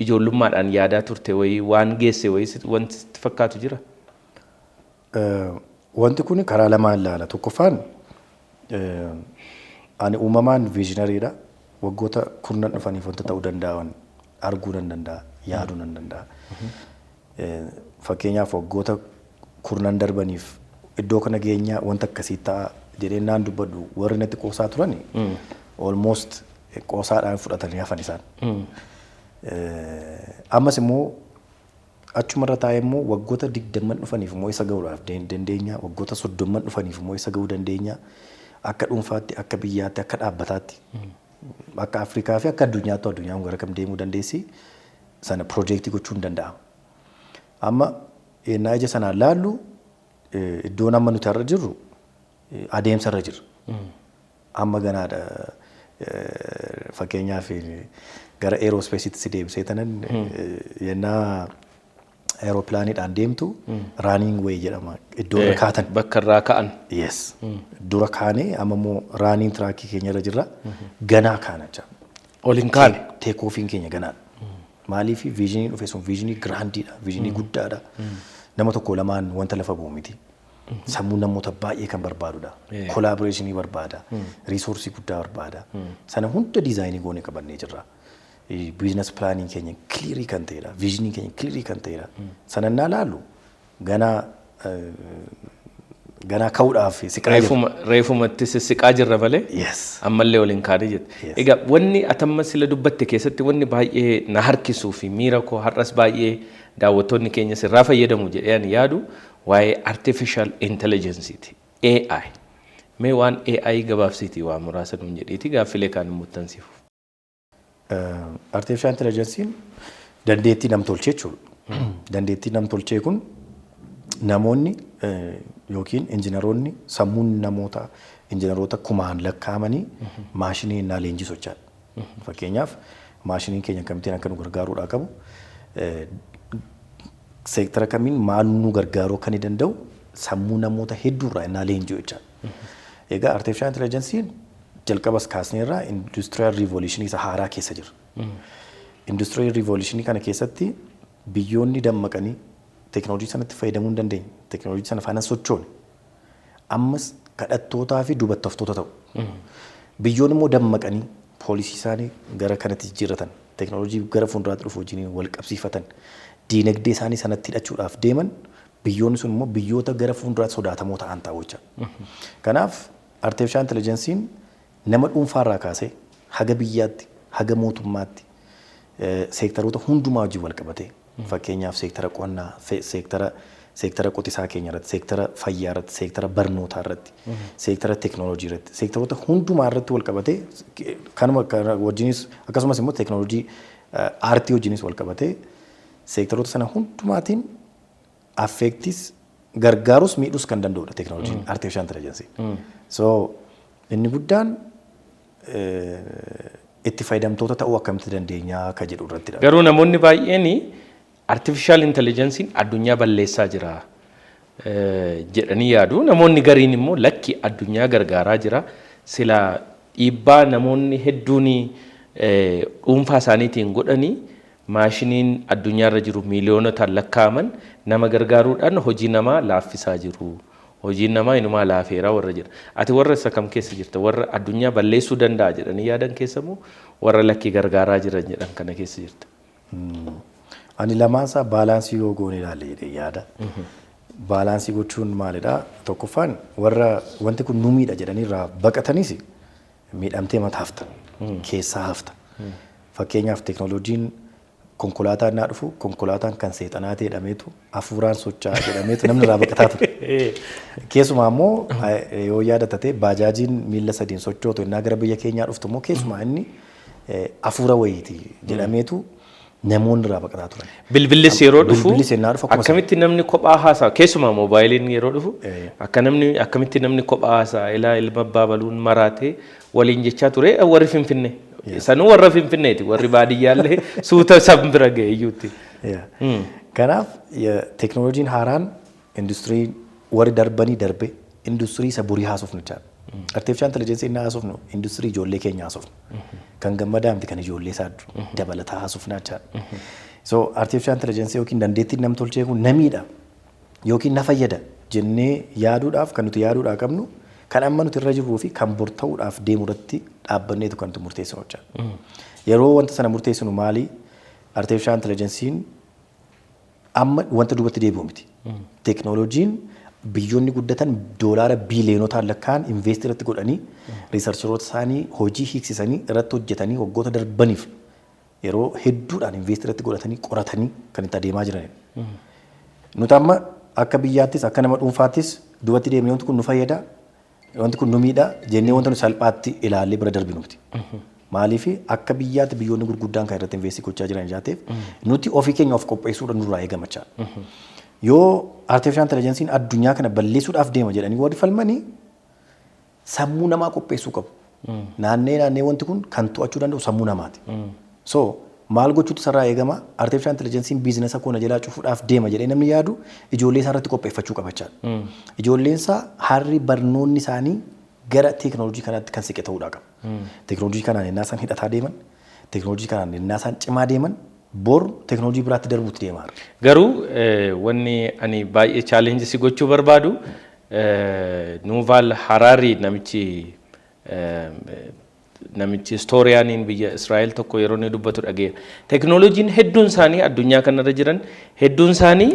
Speaker 1: ijoollummaadhaan yaadaa turte wayii waan geesse wayii wanti sitti fakkaatu jira.
Speaker 4: Wanti kun karaa lamaan ilaala. Tokkoffaan ani uumamaan viizhinariidha. Waggoota kurnan dhufaniif wanta ta'uu danda'an arguu nan danda'a, yaaduu nan danda'a. Fakkeenyaaf waggoota kurnan darbaniif iddoo kana geenyaa wanta akkasii ta'a jedhee naan dubbadhu warri natti qoosaa turan almost qoosaadhaan fudhatanii hafan isaan. Ammas immoo achumarra taa'ee immoo waggoota 20 dhufaniif immoo isa ga'uudhaaf dandeenya, waggoota 30 dhufaniif immoo isa ga'uu dandeenya. Akka dhuunfaatti, akka biyyaatti, akka dhaabbataatti, akka Afrikaa fi akka addunyaatti addunyaan gara kam deemuu dandeessi sana piroojeektii gochuun danda'ama. Amma ennaa ija sanaan laallu iddoon amma nuti har'a jirru adeemsarra jirra. Amma ganaadha. Fakkeenyaaf gara aerospaceetti si deebisee tanan yennaa aeroplaaniidhaan deemtu running way jedhama. Iddoo irra kaatan.
Speaker 1: Bakka irraa ka'an.
Speaker 4: Yes. Dura kaanee amma immoo running trackii keenya irra jirra. Ganaa kaana jecha.
Speaker 1: Ol hin kaane.
Speaker 4: Take offiin keenya ganaadha. Maaliif viijinii dhufe sun viijinii giraandiidha. Viijinii guddaadha. Nama tokko lamaan wanta lafa bu'u miti. Sammuu namoota baay'ee kan barbaadudha. Collaborationii barbaada. Reesoorsii guddaa barbaada. Sana hunda diizaayinii goonee qabannee jirra. Business planning keenya clearii kan ta'edha. Viijinii keenya clearii kan ta'edha. Sana naa laallu ganaa ka'uudhaaf siqaa jirra.
Speaker 1: Reefumatti siqaa jirra malee.
Speaker 4: Yes.
Speaker 1: Ammallee ol hin kaane jette. Egaa wanni atamma sila dubbatte keessatti wanni baay'ee na harkisuu fi miira koo har'as baay'ee daawwattoonni keenya sirraa fayyadamu jedhee ani yaadu waa'ee artificial intelligenceeti. AI. Mee waan AI gabaabsiitii waa muraasa nuun jedhiiti gaaffilee kaan murtansiifu.
Speaker 4: Artificial intelligencein dandeettii namtolchee jechuudha. Dandeettii namtolchee kun namoonni yookiin injiinaroonni sammuun namoota injiinaroota kumaan lakkaa'amanii maashinii innaa leenjisuu jechaadha. Fakkeenyaaf maashiniin keenya akkamittiin akka nu gargaaruudhaa qabu seektara kamiin maal nu gargaaruu kan danda'u sammuu namoota hedduurraa innaa leenjisuu jechaadha. Egaa artificial intelligencein jalqabas kaasneerraa industrial revolution isa haaraa keessa jira. Industrial revolution kana keessatti biyyoonni dammaqanii teknoolojii sanatti fayyadamuu hin dandeenye. Teknoolojii sana faana sochoone. Ammas kadhattootaa fi dubartoota ta'u. Biyyoonni immoo dammaqanii poolisii isaanii gara kanatti jijjiirratan. Teknoolojii gara fuulduraatti dhufu wajjin wal qabsiifatan. Diinagdee isaanii sanatti hidhachuudhaaf deeman biyyoonni sun immoo biyyoota gara fuulduraatti sodaatamoo ta'an ta'uu jecha. Kanaaf artificial intelligencein nama dhuunfaarraa kaasee haga biyyaatti, haga mootummaatti seektaroota hundumaa wajjin wal qabatee fakkeenyaaf seektara qonnaa, seektara qotisaa keenya irratti, seektara fayyaa irratti, seektara barnootaa irratti, seektara teknoolojii irratti, seektaroota hundumaa irratti wal qabatee kanuma wajjinis akkasumas immoo teknoolojii aartii wajjinis wal qabatee seektaroota sana hundumaatiin affeektis gargaarus miidhus kan danda'udha teknoolojiin artificial intelligence. So inni guddaan itti fayyadamtoota ta'uu akkamitti dandeenyaa akka jedhu irratti.
Speaker 1: Garuu namoonni baay'een artificial intelligencein addunyaa balleessaa jira jedhanii yaadu. Namoonni gariin immoo lakki addunyaa gargaaraa jira. Sila dhiibbaa namoonni hedduun dhuunfaa isaaniitiin godhanii maashiniin addunyaarra jiru miiliyoonotaan lakkaa'aman nama gargaaruudhaan hojii namaa laaffisaa jiru. Hojiin namaa inumaa laafeeraa warra jira. Ati warra isa kam keessa jirta? Warra addunyaa balleessuu danda'a jedhanii yaadan keessa moo warra lakki gargaaraa jiran jedhan kana keessa jirta?
Speaker 4: Ani lamaansaa baalaansii yoo goone ilaalle jedhee yaada. Baalaansii gochuun maalidhaa? Tokkoffaan warra wanti kun nu miidha jedhanii irraa baqatanis miidhamtee mataa hafta. Keessaa hafta. Fakkeenyaaf teknooloojiin konkolaataan naa dhufu konkolaataan kan seexanaa ta'e jedhameetu hafuuraan socho'aa jedhameetu namni irraa baqataa ture. Keessumaa immoo yoo yaadatate baajaajiin miila sadiin sochootu innaa gara biyya keenyaa dhuftu immoo keessumaa inni hafuura wayiiti jedhameetu namoonni irraa baqataa turan.
Speaker 1: Bilbillis yeroo dhufu akkamitti namni kophaa haasa'a keessumaa moobaayiliin yeroo dhufu akkamitti namni kophaa haasa'a ilma abbaa baluun maraatee waliin jechaa ture warri Finfinnee. Sanuu warra Finfinneeti warri baadiyyaallee suuta san bira ga'e iyyuutti.
Speaker 4: Kanaaf teekinooloojiin haaraan industirii warri darbanii darbe industirii isa burii haasofnu jechaadha. Artificial intelligence inni haasofnu industirii ijoollee keenya haasofnu. Kan gammadaa miti kan ijoollee isaa dabalataa haasofnaa jechaadha. So artificial intelligence yookiin dandeettiin nam tolchee kun namiidha yookiin na fayyada jennee yaaduudhaaf kan nuti yaaduudhaa qabnu kan amma nuti irra jirruu fi kan bor ta'uudhaaf deemu irratti dhaabbanneetu kan nuti murteessinu jechaadha. Yeroo wanta sana murteessinu maali? Artificial intelligence'n amma wanta duubatti deebi'u miti. Teekinooloojiin biyyoonni guddatan doolaara biiliyonotaan lakkaa'an invest irratti godhanii riisarcheroota isaanii hojii hiiksisanii irratti hojjetanii waggoota darbaniif yeroo hedduudhaan invest irratti godhatanii qoratanii kan itti adeemaa jiranidha. Nuti amma akka biyyaattis akka nama dhuunfaattis duubatti deemnee wanti kun nu fayyada. Wanti kun nu miidha jennee wanta nu salphaatti ilaallee bira darbinu miti. Maaliif akka biyyaatti biyyoonni gurguddaan kan irratti investi gochaa jiran jaateef nuti ofii keenya of qopheessuudhaan nurraa eegamachaa. Yoo artificial intelligence'n addunyaa kana balleessuudhaaf deema jedhanii warri falmanii sammuu namaa qopheessuu qabu. Naannee wanti kun kan to'achuu danda'u sammuu namaati. So maal gochuutu sarraa eegama artificial intelligence'n biizinasa koona jalaa cufuudhaaf deema jedhee namni yaadu ijoollee isaa irratti qopheeffachuu qabachaadha. Ijoolleen isaa harri barnoonni isaanii gara teekinooloojii kanaatti kan siqe ta'uudhaa qaba. Teekinooloojii kanaan innaa isaan hidhataa deeman, teekinooloojii kanaan innaa isaan cimaa deeman, bor teekinooloojii biraatti darbuutti deemaa.
Speaker 1: Garuu wanni ani baay'ee chaalenjii si gochuu barbaadu Yuval Harari namichi istooriyaaniin biyya Israa'el tokko yeroo inni dubbatu dhageera. Teekinooloojiin hedduun isaanii addunyaa kanarra jiran hedduun isaanii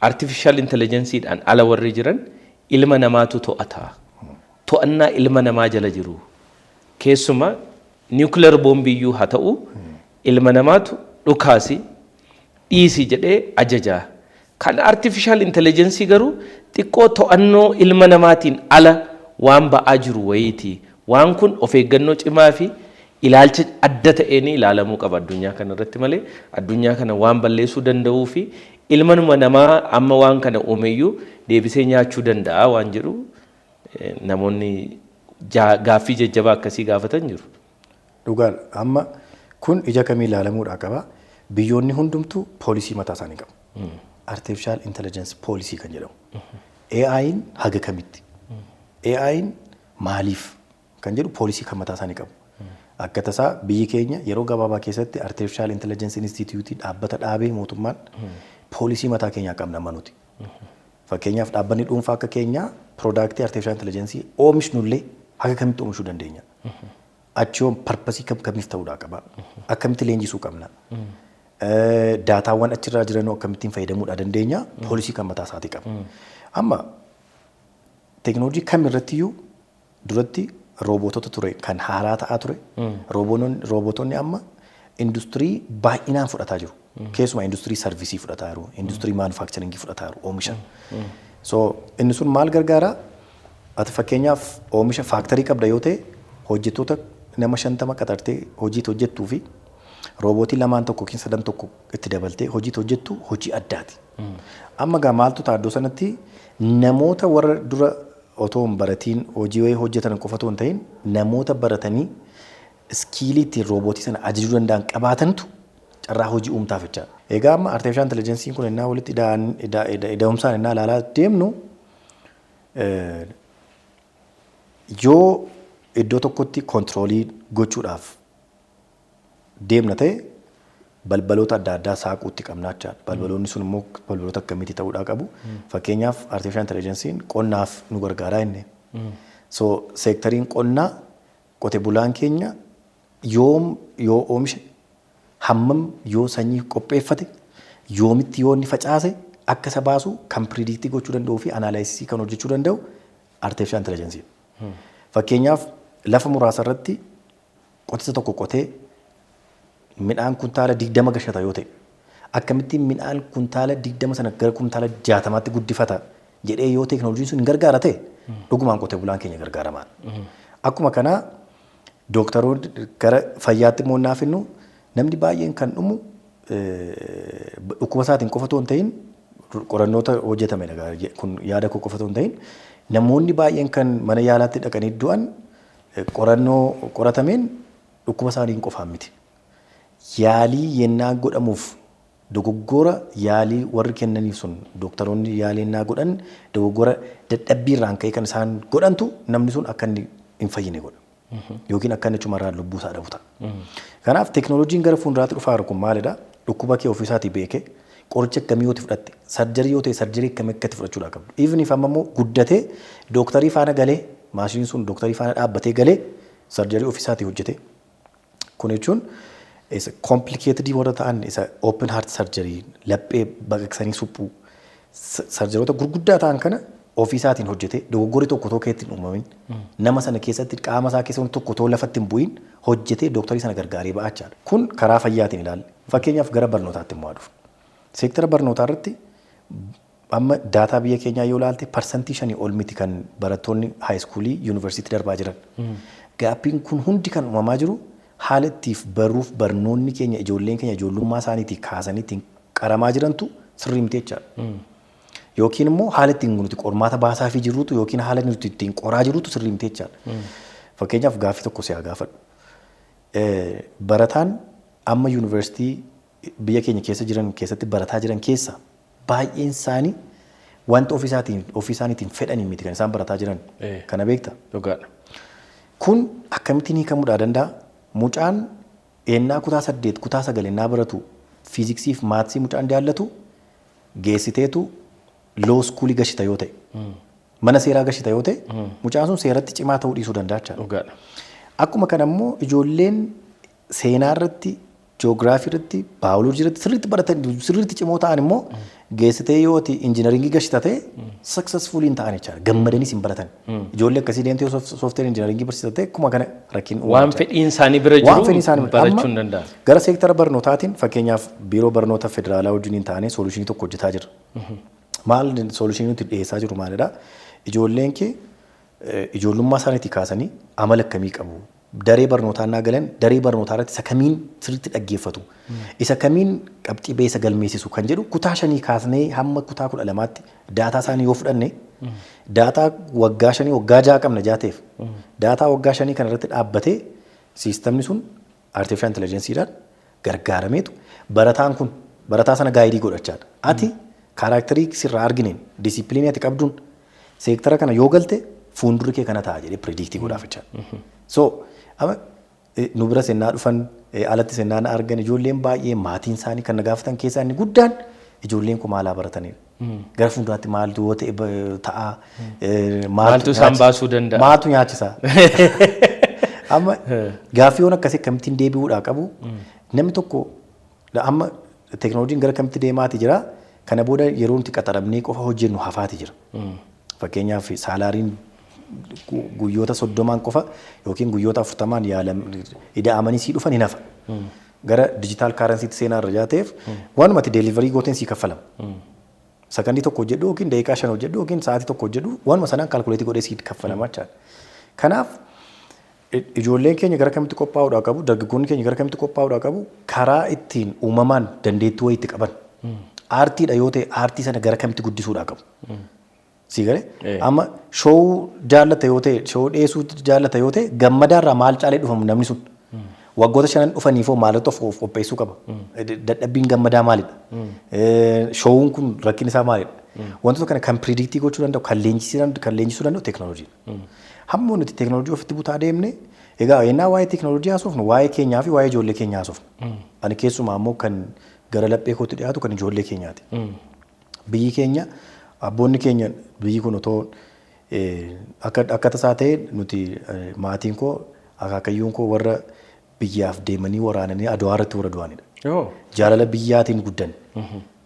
Speaker 1: artificial intelligenceedhaan ala warri jiran ilma namaatu to'ata. To'annaa ilma namaa jala jiru. Keessumaa niwukileer boombiyyuu haa ta'u ilma namaatu dhukaasi dhiisi jedhee ajajaa. Kan artificial intelligence garuu xiqqoo to'annoo ilma namaatiin ala waan ba'aa jiru wayiiti. Waan kun of eeggannoo cimaa fi ilaalcha adda ta'een ilaalamuu qaba addunyaa kana irratti malee addunyaa kana waan balleessuu danda'uu fi ilma namaa amma waan kana uumeyyuu deebisee nyaachuu danda'a waan jedhu namoonni gaaffii jajjabaa akkasii gaafatan jiru.
Speaker 4: Dhugaan amma kun ija kamii ilaalamuudhaa qaba. Biyyoonni hundumtuu poolisii mataa isaanii qabu. Artificial intelligence poolisii kan jedhamu. AI'n haga kamitti? AI'n maaliif? Kan jedhu poolisii kan mataa isaanii qabu. Akka tasaa biyyi keenya yeroo gabaabaa keessatti Artificial Intelligence Institute dhaabbata dhaabee mootummaan poolisii mataa keenyaa qabna manuti. Fakkeenyaaf dhaabbanni dhuunfaa akka keenyaa piroodaaktii Artificial Intelligence oomishnullee haga kamitti oomishuu dandeenya. Achiyoon parpasii kamiif ta'uudhaa qaba. Akkamitti leenjisuu qabna. Daataawwan achirraa jiranoo akkamittiin fayyadamuudhaa dandeenya poolisii kan mataa isaatii qaba. Amma teekinooloojii kamirrattiyyuu duratti roobotota ture kan haaraa ta'aa ture. Roobotonni amma industirii baay'inaan fudhataa jiru. Keessumaa industirii sarvisii fudhataa jiru, industirii maanufaaktcharingii fudhataa jiru, oomisha. So inni sun maal gargaara? Ati fakkeenyaaf oomisha faaktarii qabda yoo ta'e hojjettoota nama 50 qaxartee hojiitti hojjettuu fi roobootii lamaan tokko yookiin sadan tokko itti dabaltee hojiitti hojjettu hojii addaati. Amma gaa maaltu ta'a iddoo sanatti namoota warra dura otoo hin baratiin hojii wayii hojjetan qofa otoo hin ta'in namoota baratanii iskiilii ittiin roobootii sana ajajuu danda'an qabaatantu carraa hojii uumtaaf jechaadha. Egaa amma artificial intelligence'n kun innaa walitti ida'umsaan innaa ilaalaa deemnu yoo iddoo tokkotti kontiroolii gochuudhaaf deemna ta'e balbaloota adda addaa saaquutti qabnaa jechaadha. Balbaloonni sun immoo balbaloota akkamitti ta'uudhaa qabu. Fakkeenyaaf artificial intelligence'n qonnaaf nu gargaaraa inni. So seektariin qonnaa qote bulaan keenya yoo oomishe hammam yoo sanyii qopheeffate yoomitti yoo inni facaase akka isa baasu kan piridiiktii gochuu danda'uu fi anaalaayisisii kan hojjechuu danda'u artificial intelligence'n. Fakkeenyaaf lafa muraasa irratti qotisa tokko qotee midhaan kuntaala 20 gashata yoo ta'e akkamittiin midhaan kuntaala 20 sana gara kuntaala 60tti guddifata jedhee yoo teekinooloojiin sun hin gargaara ta'e dhugumaan qotee bulaan keenya gargaaramaa. Akkuma kanaa dooktaroonni gara fayyaatti immoo naaf innu namni baay'een kan dhumu dhukkuba isaatiin qofa otoo hin ta'in qorannoota hojjetame kun yaada koo qofa otoo hin ta'in namoonni baay'een kan mana yaalaatti dhaqanii du'an qorannoo qoratameen dhukkuba isaanii qofaan miti. Yaalii yennaa godhamuuf dogoggora yaalii warri kennaniif sun dooktaroonni yaalii yennaa godhan dogoggora dadhabbii irraan ka'ee kan isaan godhantu namni sun akka inni hin fayyine godha. Yookiin akka inni cumarraan lubbuu isaa dhabu ta'a. Kanaaf teekinooloojiin gara fuulduraatti dhufaa jiru kun maalidhaa? Dhukkuba kee ofiisaatii beekee qoricha akkamii yoo fudhatte sarjarii yoo ta'e sarjarii akkamii akkatti fudhachuudhaa qabdu. Even if amma immoo guddatee dooktarii faana galee maashiniin sun dooktarii faana dhaabbatee galee sarjarii ofiisaatii hojjetee. Kun jechuun isa complicated warra ta'an isa open heart surgery laphee baqaqsanii suphuu sarjaroota gurguddaa ta'an kana ofiisaatiin hojjetee dogoggorri tokko tokko keetti hin uumamin nama sana keessatti qaama isaa keessa tokko tokko lafatti hin bu'in hojjetee dooktarii sana gargaaree ba'achaa. Kun karaa fayyaatiin ilaalle. Fakkeenyaaf gara barnootaatti immoo aduuf. Seektara barnootaa irratti amma daataa biyya keenyaa yoo ilaalte parsantii 5 ol miti kan barattoonni haayiskuulii yuunivarsiitii darbaa jiran. Gaappiin kun hundi kan uumamaa jiru haala ittiif baruuf barnoonni keenya ijoolleen keenya ijoollummaa isaaniitii kaasanii ittiin qaramaa jirantu sirrii miti jechaadha. Yookiin immoo haala ittiin nuti qormaata baasaa fi jirrutu yookiin haala nuti ittiin qoraa jirrutu sirrii miti jechaadha. Fakkeenyaaf gaaffii tokko si haa gaafadhu. Barataan amma yuunivarsiitii biyya keenya keessa jiran keessatti barataa jiran keessa baay'een isaanii wanta ofiisaaniitiin fedhanii miti kan isaan barataa jiran. Kana beekta? Kun akkamittiin hiikamuudhaa danda'a? Mucaan ennaa kutaa 8 kutaa 9 ennaa baratu fiiziksii fi maatsii mucaan jaallatu geessiteetu loo iskuulii gashita yoo ta'e mana seeraa gashita yoo ta'e mucaan sun seeratti cimaa ta'uu dhiisuu danda'a. Akkuma kana immoo ijoolleen seenaa irratti jiyoogiraafii irratti baayoloojii irratti sirriitti baratan sirriitti cimoo ta'an immoo geessitee yoo injiinaringii gashita ta'e successfully hin ta'an jechaadha. Gammadanii hin baratan. Ijoollee akkasii deemtee soofteer injiinaringii barsiisa ta'e akkuma kana rakkin
Speaker 1: waan fedhiin isaanii bira jiru barachuu hin danda'an.
Speaker 4: Gara seektara barnootaatiin fakkeenyaaf biiroo barnoota federaalaa wajjin taanee soolushinii tokko hojjetaa jirra. Maal soolushinii nuti dhiyeessaa jiru maalidhaa? Ijoolleen kee ijoollummaa isaaniitii kaasanii amala akkamii qabu? Daree barnootaa naa galan daree barnootaa irratti isa kamiin sirriitti dhaggeeffatu isa kamiin qabxii beessa galmeessisu kan jedhu kutaa 5 kaasnee hamma kutaa 12tti daataa isaanii yoo fudhanne daataa waggaa 5 waggaa 6 qabna jaateef daataa waggaa 5 kana irratti dhaabbatee siistamni sun artificial intelligenceedhaan gargaarameetu barataan kun barataa sana gaayidii godhachaadha. Ati kaaraakterii sirraa argineen diisippiliinii ati qabduun seektara kana yoo galte fuuldurri kee kana ta'a jedhee pirediiktii godhaafachaadha. So amma nu bira sennaa dhufan alatti sennaa na argan ijoolleen baay'ee maatiin isaanii kan na gaafatan keessaa inni guddaan ijoolleen kun maalaa baratanidha. Gara fuulduraatti maaltu yoo ta'e ta'a.
Speaker 1: Maaltu isaan baasuu danda'a.
Speaker 4: Maaltu nyaachisaa. Amma gaaffiiwwan akkasii akkamittiin deebi'uudhaa qabu namni tokko amma teekinooloojiin gara kamitti deemaatii jira kana booda yeroo nuti qaxaramnee qofa hojjennu hafaati jira. Fakkeenyaaf saalaariin guyyoota 30 qofa yookiin guyyoota 40 ida'amanii sii dhufan hin hafa. Gara dijitaal kaaransiitti seenaa irra jaateef waanuma ati deeliverii gooteen sii kaffalama. Sakandii tokko hojjedhu yookiin daqiiqaa 5 hojjedhu yookiin sa'aatii tokko hojjedhu waanuma sanaan kaalkuleetii godhee sii kaffalama jechaadha. Kanaaf ijoolleen keenya gara kamitti qophaa'uudhaa qabu dargaggoonni keenya gara kamitti qophaa'uudhaa qabu karaa ittiin uumamaan dandeettii wayiitti qaban. Aartiidha yoo ta'e aartii sana gara kamitti guddisuudhaa qabu. Sigalee amma showuu jaallata yoo ta'e showuu dhiyeessuu jaallata yoo ta'e gammadaarraa maal caalee dhufamu namni sun waggoota 5 dhufaniifoo maalirratti of qopheessuu qaba. Dadhabbiin gammadaa maalidha? Showuun kun rakkin isaa maalidha? Wantoota kana kan pirediiktii gochuu danda'u kan leenjisuu danda'u teekinooloojiidha. Hamma nuti teekinooloojii ofitti butaa deemne egaa yennaa waa'ee teekinooloojii haasofnu waa'ee keenyaa fi waa'ee ijoollee keenyaa haasofnu. Ani keessumaa immoo kan gara laphee kootti dhiyaatu kan ijoollee keenyaati. Biyyi keenya abboonni keenya biyyi kun otoo akka tasaa ta'e nuti maatiin koo akaakayyuun koo warra biyyaaf deemanii waraananii adwaa irratti warra du'anidha. Jaalala biyyaatiin guddan.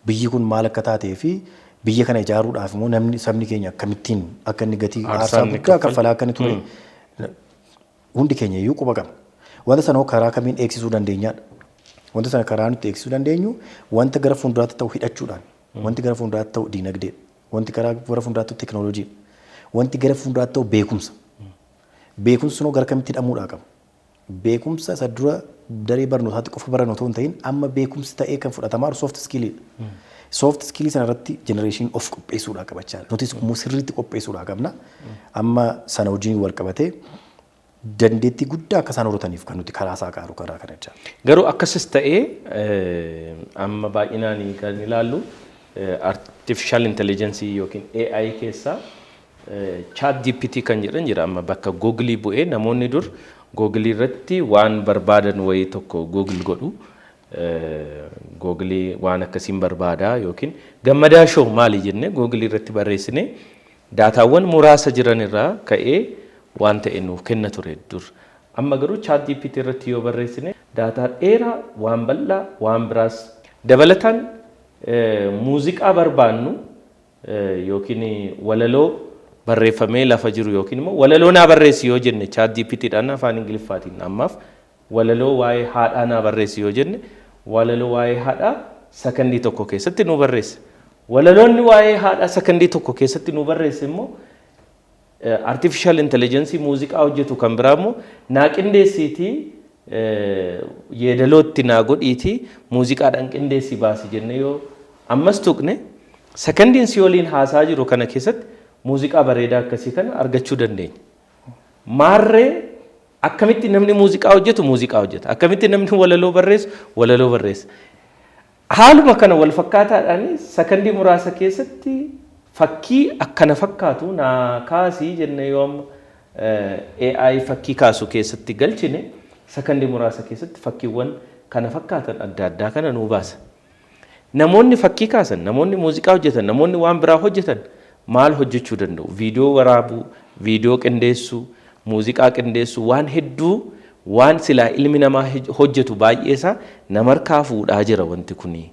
Speaker 4: Biyyi kun maal akka taatee fi biyya kana ijaaruudhaaf immoo namni sabni keenya akkamittiin akka inni gatii aarsaa guddaa kaffalaa akka inni ture hundi keenya iyyuu quba qaba. Wanta sanoo karaa kamiin eegsisuu dandeenyaadha. Wanta sana karaa nuti eegsisuu dandeenyu wanta gara fuulduraatti ta'u hidhachuudhaan, wanti gara fuulduraatti ta'u diinagdee, wanti gara fuulduraatti ta'u teekinooloojii, wanti gara fuulduraatti ta'u beekumsa. Beekumsi sunoo gara kamitti hidhamuudhaa qaba. Beekumsa isa dura daree barnootaatti qofa baran otoo hin ta'in amma beekumsi ta'ee kan fudhatamaa soft skillidha. Soft skillii sana irratti generation of qopheessuudhaa qabachaa. Nutis sirriitti qopheessuudhaa qabna. Amma sana wajjin wal qabatee dandeettii guddaa akka isaan horataniif kan nuti karaa isaa qaaru karaa kana jecha.
Speaker 1: Garuu akkasis ta'ee amma baay'inaan kan ilaallu artificial intelligence yookiin AI keessaa chat GPT kan jedhan jira amma bakka Google bu'ee namoonni dur Google irratti waan barbaadan wayii tokko Google godhu Google waan akkasiin barbaada yookiin gammadaa show maali jenne Google irratti barreessine daataawwan muraasa jiran irraa ka'ee waan ta'e nuuf kenna ture dur. Amma garuu chat GPT irratti yoo barreessine daataa dheeraa waan bal'aa waan biraas dabalataan muuziqaa barbaannu yookiin walaloo barreeffamee lafa jiru yookiin immoo walaloo naa barreessi yoo jenne chat GPT dhaan afaan Ingiliffaatiin ammaaf walaloo waa'ee haadhaa naa barreessi yoo jenne walaloo waa'ee haadhaa sakandii tokko keessatti nu barreesse. Walaloonni waa'ee haadhaa sakandii tokko keessatti nu barreesse immoo artificial intelligence muuziqaa hojjetu kan biraa immoo naa qindeessiitii yeedalootti naa godhiitii muuziqaadhaan qindeessii baasi jenne yoo ammas tuqne sakandiin si waliin haasaa jiru kana keessatti muuziqaa bareedaa akkasii kana argachuu dandeenya. Maarree akkamitti namni muuziqaa hojjetu muuziqaa hojjeta. Akkamitti namni walaloo barreessu walaloo barreessa. Haaluma kana wal fakkaataadhaan sakandii muraasa keessatti fakkii akkana fakkaatu naa kaasii jenne yoo AI fakkii kaasu keessatti galchine sakandii muraasa keessatti fakkiiwwan kana fakkaatan adda addaa kana nuu baasa. Namoonni fakkii kaasan, namoonni muuziqaa hojjetan, namoonni waan biraa hojjetan maal hojjechuu danda'u? Viidiyoo waraabuu, viidiyoo qindeessuu, muuziqaa qindeessuu waan hedduu waan silaa ilmi namaa hojjetu baay'eesaa nama harkaa fuudhaa jira wanti kuni.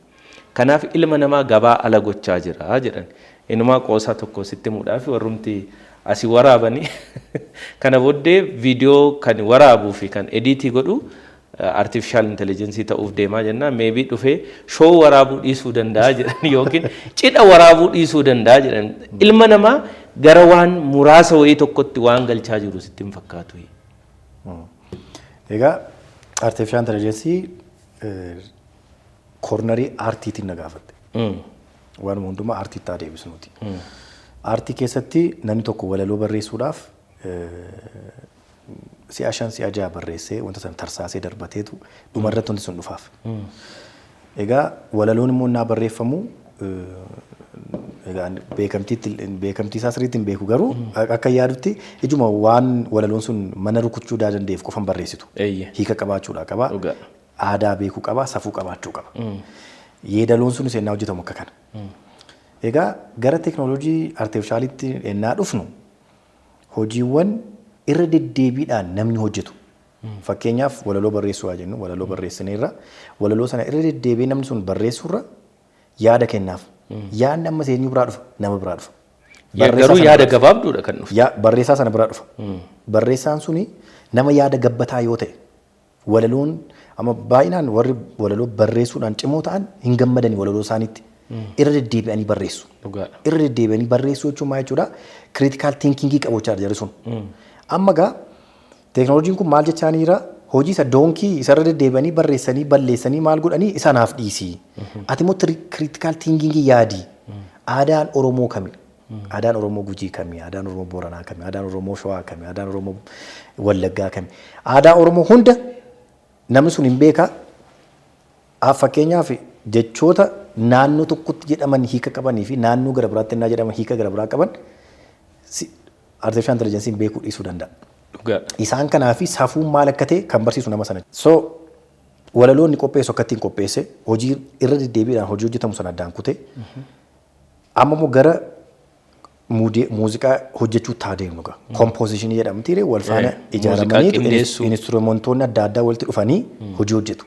Speaker 1: Kanaaf ilma namaa gabaa ala gochaa jira jedhan. Inumaa qoosaa tokko sitti muudhaaf warrumti asii waraabanii kana booddee viidiyoo kan waraabuu fi kan ediitii godhu artificial intelligence ta'uuf deemaa jenna. Maybe dhufee show waraabuu dhiisuu danda'a jedhan yookiin cidha waraabuu dhiisuu danda'a jedhan. Ilma namaa gara waan muraasa wayii tokkotti waan galchaa jiru sitti hin fakkaatu.
Speaker 4: Egaa artificial intelligence koornarii aartiitiin na gaafatte. Waan hundumaa aartiitti haa deebisnuuti. Aartii keessatti namni tokko walaloo barreessuudhaaf si'a 5 si'a 6 barreessee wanta sana tarsaasee darbateetu dhumarratti wanti sun dhufaaf. Egaa walaloon immoo naa barreeffamu egaa beekamtii isaa sirriitti hin beeku garuu akka yaadutti ijuma waan walaloon sun mana rukuchuu dandeef qofan barreessitu. Hiika qabaachuudha qaba. Aadaa beekuu qaba, safuu qabaachuu qaba. Yeedaloon sun seenaa hojjetamu akka kana. Egaa gara teekinooloojii artificiaalitti ennaa dhufnu hojiiwwan irra deddeebiidhaan namni hojjetu. Fakkeenyaaf walaloo barreessuu haa jennu, walaloo barreessineerra walaloo sana irra deddeebiin namni sun barreessurra yaada kennaaf. Yaadni amma seenyuu biraa dhufa, nama biraa dhufa.
Speaker 1: Garuu yaada gabaabduudha kan dhufu.
Speaker 4: Barreessaa sana biraa dhufa. Barreessaan suni nama yaada gabbataa yoo ta'e walaloon amma baay'inaan warri walaloo barreessuudhaan cimoo ta'an hin gammadani walaloo isaaniitti. Irra deddeebi'anii barreessu. Irra deddeebi'anii barreessuu jechuun maal jechuudha? Critical thinkingii qabu jechaadha jarri sun. Amma gaa teekinooloojiin kun maal jechaaniira? Hojii isa doonkii isarra deddeebi'anii barreessanii balleessanii maal godhanii isaanaaf dhiisii. Ati immoo critical thinkingii yaadii. Aadaan Oromoo kami? Aadaan Oromoo Gujii kami? Aadaan Oromoo Booranaa kami? Aadaan Oromoo Shawaa kami? Aadaan Oromoo Wallaggaa kami? Aadaa Oromoo hunda namni sun hin beeka. Fakkeenyaaf jechoota naannoo tokkotti jedhaman hiika qabanii fi naannoo gara biraatti innaa jedhaman hiika gara biraa qaban artificial intelligence beekuu dhiisuu danda'a. Isaan kanaa fi safuun maal akka ta'e kan barsiisu nama sana. So walaloonni qopheessu akka ittiin qopheesse hojii irra deddeebiidhaan hojii hojjetamu sana addaan kute amma immoo gara muuziqaa hojjechuu taa deemnu gaa. Kompoozishinii jedhamti wal faana ijaaramanii instrumentoonni adda addaa walitti dhufanii hojii hojjetu.